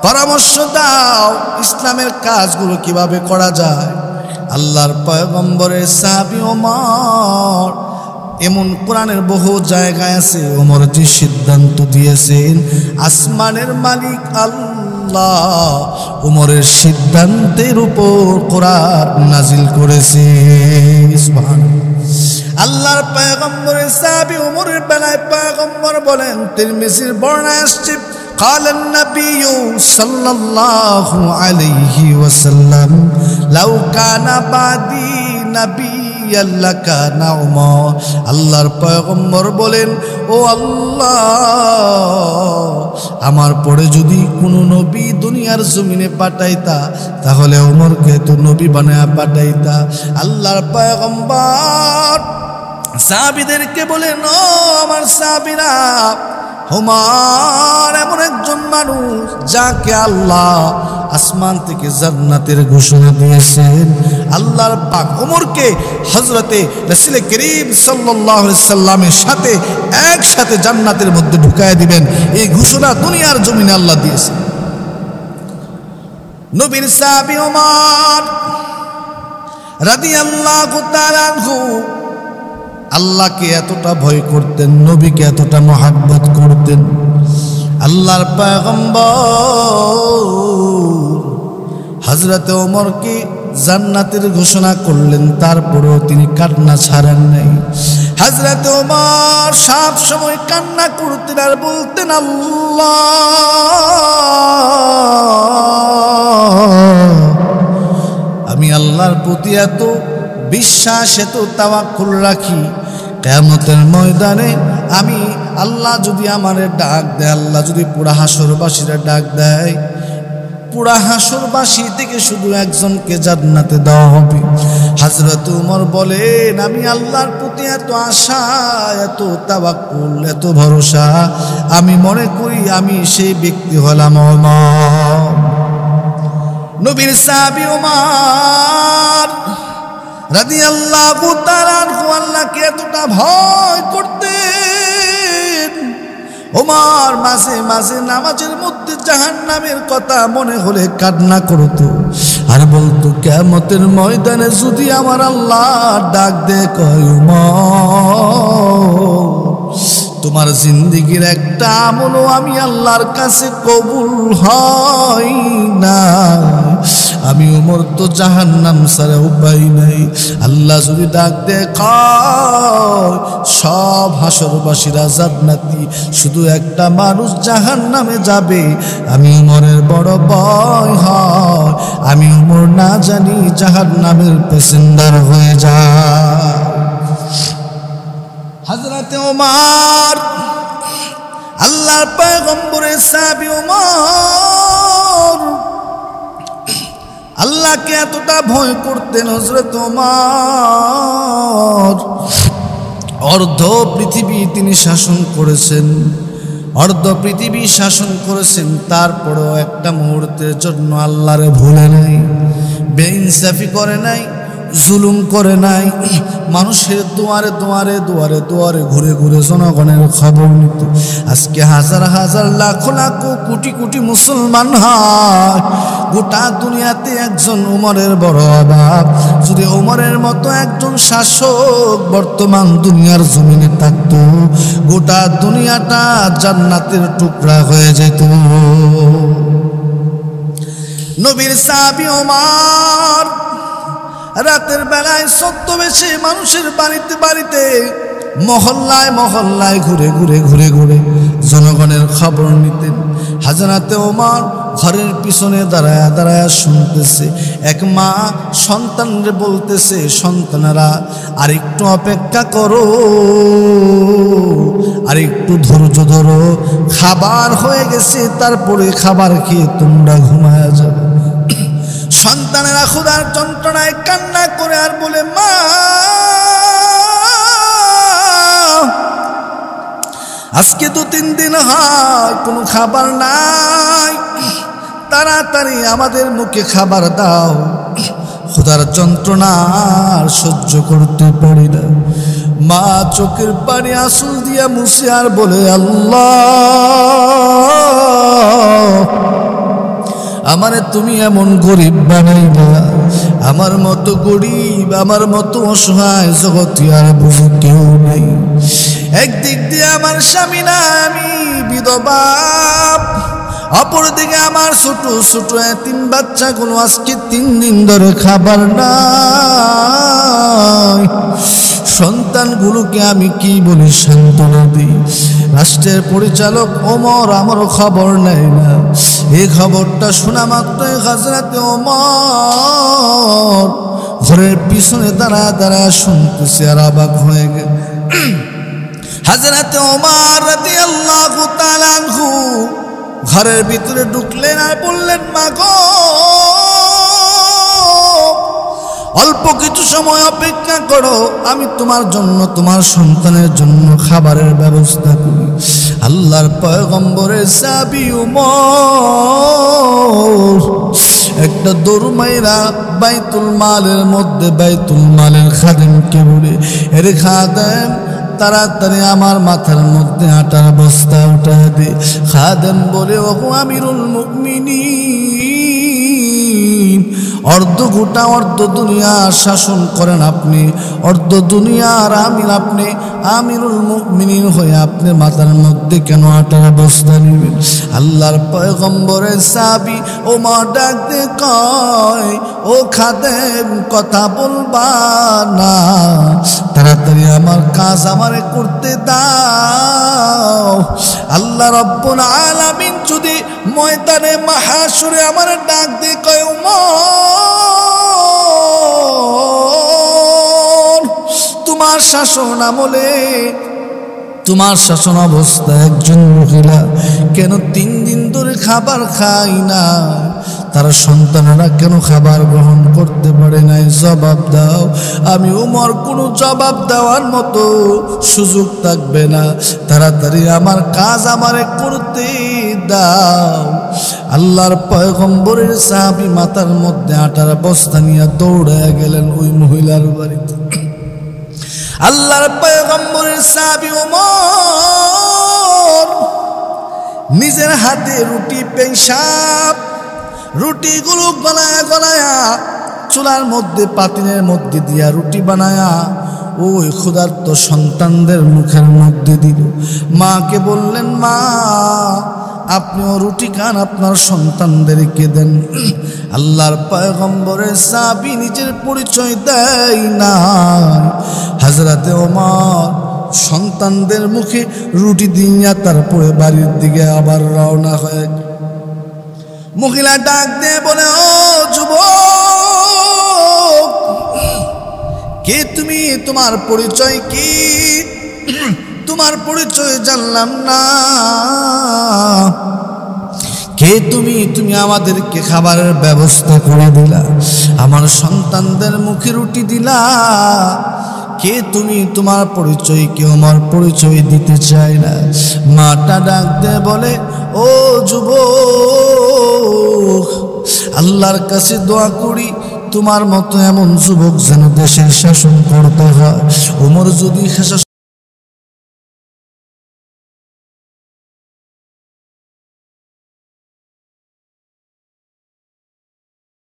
পরামর্শ দাও, ইসলামের কাজগুলো কিভাবে করা যায়। আল্লাহর পয়গম্বরের সাহাবী ওমর এমন কোরআনের বহু জায়গায় আছে ওমর যে সিদ্ধান্ত দিয়েছেন, আসমানের মালিক আল্লাহ ওমরের সিদ্ধান্তের উপর কোরআন নাজিল করেছে। সুবহানাল্লাহ। আল্লাহর পয়গম্বরের সাহাবী ওমরের বেলায় পয়গম্বর বলেন, তিরমিজির বর্ণনায় আসছে, قال النبي صلى الله عليه وسلم لو كان بعدي نبيا لكان عمر। আল্লাহর পয়গম্বর বলেন, ও আল্লাহ, আমার পরে যদি কোনো নবী দুনিয়ার জমিনে পাঠাইতা তাহলে ওমরকে তো নবী বানায়া পাঠাইতা। আল্লাহর পয়গম্বর সাহাবীদেরকে বলেন, ও আমার সাহাবীরা, ওমর এমন একজন মানুষ যাকে আল্লাহ আসমান থেকে জান্নাতের ঘোষণা দিয়েছেন। আল্লাহর পাক ওমরকে হযরতে রাসূল করিম সাল্লাল্লাহু আলাইহি সাল্লামের সাথে একসাথে জান্নাতের মধ্যে ঢুকায় দিবেন, এই ঘোষণা দুনিয়ার জমিনে আল্লাহ দিয়েছেন। নবীর সাহাবী ওমর রাদিয়াল্লাহু তাআলা আনহু আল্লাহকে এতটা ভয় করতেন, নবীকে এতটা মহব্বত করতেন। আল্লাহর পয়গম্বর হযরতে ওমরকে জান্নাতের ঘোষণা করলেন, তারপরেও তিনি কান্না ছাড়েন নাই। হযরতে ওমর সব সময় কান্না করতেন আর বলতেন, আল্লাহ আমি আল্লাহর প্রতি এত বিশ্বাস, এত তাওয়াক্কুল রাখি, কিয়ামতের ময়দানে আমি আল্লাহ যদি আমারে ডাক দেয়, আল্লাহ যদি পুরা হাসরবাসীরা ডাক দেয়, পুরা হাসরবাসী থেকে শুধু একজনকে জান্নাতে দেওয়া হবে। হযরত ওমর বলেন, আমি আল্লাহর প্রতি এত আশা, এত তাওয়াক্কুল, এত ভরসা, আমি মনে করি আমি সেই ব্যক্তি হলাম ওমর। নবীর সাহাবী ওমর রাদিয়াল্লাহু তাআলা আনহু আল্লাহকে এতটা ভয় করতেন, ওমর মাঝে মাঝে নামাজের মধ্যে জাহান্নামের কথা মনে হলে কান্না করত আর বলতো, কিয়ামতের ময়দানে যদি আমার আল্লাহ ডাক দেয়, কয় ওমর তোমার জিন্দেগির একটা আমলও আমি আল্লাহর কাছে কবুল হয় না, আমি ওমর তো জাহান্নাম ছাড়া উপায় নাই। আল্লাহ যদি ডাক দেয়, সব হাসরবাসীরা জান্নাতি, শুধু একটা মানুষ জাহান্নামে যাবে, আমি ওমরের বড় ভয় হয়, আমি ওমর না জানি জাহান্নামের প্যাসেঞ্জার হয়ে যায়। হযরতে ওমর আল্লাহর পয়গম্বরের সাহাবী ওমর আল্লাহকে এতটা ভয় করতেন। হযরত ওমর অর্ধ পৃথিবী তিনি শাসন করেছেন, অর্ধ পৃথিবী শাসন করেছেন, তারপরেও একটা মুহূর্তের জন্য আল্লাহরে ভুলে নাই, বেইনসাফি করে নাই, জুলুম করে নাই। মানুষের দুয়ারে দুয়ারে দুয়ারে দুয়ারে ঘুরে ঘুরে জনগণের খবর নিত। আজকে হাজার হাজার লাখ লাখ কোটি কোটি মুসলমান হয়, গোটা দুনিয়াতে একজন উমরের বড় অভাব। যদি উমরের মতো একজন শাসক বর্তমান দুনিয়ার জমিনে থাকত, গোটা দুনিয়াটা জান্নাতের টুকরা হয়ে যেত। নবীর সাহাবী ওমর রাতের বেলায় ছদ্মবেশে মানুষের বাড়িতে বাড়িতে মহল্লায় মহল্লায় ঘুরে ঘুরে ঘুরে ঘুরে জনগণের খবর নিতেন। হযরতে ওমর ঘরের পিছনে দাঁড়ায় দাঁড়ায় শুনতেছে। এক মা সন্তানরে বলতেছে, সন্তানেরা আরেকটু অপেক্ষা করো, আরেকটু ধৈর্য ধরো, খাবার হয়ে গেছে, তারপরে খাবার খেয়ে তোমরা ঘুমায়া যাবে। সন্তানেরা ক্ষুধার যন্ত্রণায় কান্না করে আর বলে, মা আজকে 2-3 দিন হয় কোনো খাবার নাই, তাড়াতাড়ি আমাদের মুখে খাবার দাও, ক্ষুধার যন্ত্রণা আর সহ্য করতে পারি না। মা চোখের পানি আঁচল দিয়া মুছে আর বলে, আল্লাহ আমারে তুমি এমন গরিব বানাইলা, আমার মতো গরিব, আমার মতো অসহায় জগতে আর বুঝি কেউ নেই। একদিক দিয়ে আমার স্বামী না, আমি বিধবা, অপরদিকে আমার ছোট ছোট 3 বাচ্চাগুলো আজকে 3 দিন ধরে খাবার নাই। সন্তানগুলোকে আমি কি বলি সান্ত্বনা দিই? রাষ্ট্রের পরিচালক ওমর আমারও খবর নেয় না। এই খবরটা শোনা মাত্রই হযরতে ওমর ঘরের পিছনে দাঁড়ায় দাঁড়ায় শুনতেছে আর অবাক হয়ে গেল। হযরতে ওমর রাদিয়াল্লাহু তাআলা আনহু ঘরের ভিতরে ঢুকলেন আর বললেন, মা গো, অল্প কিছু সময় অপেক্ষা করো, আমি তোমার জন্য, তোমার সন্তানের জন্য খাবারের ব্যবস্থা করি। আল্লাহর পয়গম্বরের সাহাবী ওমর একটা দৌড় মাইরা বাইতুল মালের মধ্যে বাইতুল মালের খাদেমকে বলে, এর খাদেম তাড়াতাড়ি আমার মাথার মধ্যে আটার বস্তা উঠা দে। খাদেম বলে, ওগো আমিরুল মুমিনিন, অর্ধ গোটা অর্ধ দুনিয়া শাসন করেন আপনি, অর্ধ দুনিয়ার আমির আপনি, আমিরুল মুমিনিন হয়ে আপনি মাথার মধ্যে কেন আটার বস্তা নেবেন? আল্লাহর পয়গম্বরের সাহাবী ওমর ডাক দিয়ে কয়, ও খাদেম কথা বলবা না, তাড়াতাড়ি আমার কাজ আমারে করতে দাও। আল্লাহ রাব্বুল আলামিন যদি ময়দানে মাহশরে আমারে ডাক দিয়ে কয়, ওমর তোমার শাসন আমলে, তোমার শাসন অবস্থায় একজন মহিলা কেন 3 দিন ধরে খাবার খায় না, তার সন্তানেরা কেন খাবার গ্রহণ করতে পারে নাই? জবাব দাও। আমি ওমর কোনো জবাব দেওয়ার মতো সুযোগ থাকবে না, তাড়াতাড়ি আমার কাজ আমারে করতে দাও। আল্লাহর পয়গম্বরের সাহাবী মাথার মধ্যে আটার বস্তা নিয়ে দৌড়ায় গেলেন ওই মহিলার বাড়িতে। আল্লাহর পয়গম্বরের সাহাবী ওমর নিজের হাতে রুটি পেশাব রুটিগুলো গলায়া গলায়া চুলার মধ্যে পাতিলের মধ্যে দিয়া রুটি বানায়া ওই ক্ষুধার্ত সন্তানদের মুখের মধ্যে দিল। মাকে বললেন, মা আপনিও রুটি খান, আপনার সন্তানদেরকে দেন। আল্লাহর পয়গম্বরের সাহাবী নিজের পরিচয় দেয় না। হযরতে ওমর সন্তানদের মুখে রুটি দিয়া তারপরে বাড়ির দিকে আবার রওনা হয়ে, মহিলা ডাক দিয়ে বলে, ও যুবক, কে তুমি? তোমার পরিচয় কি? তোমার পরিচয় জানলাম না। কে তুমি? তুমি আমাদেরকে খাবারের ব্যবস্থা করে দিলা, আমার সন্তানদের মুখে রুটি দিলা, কে তুমি, তোমার পরিচয়, কেউ আমার পরিচয় দিতে চায় না। মাটা ডাক দেয় বলে, ও যুবক, আল্লাহর কাছে দোয়া করি তোমার মতো এমন যুবক যেন দেশের শাসন করতে হয়। ওমর যদি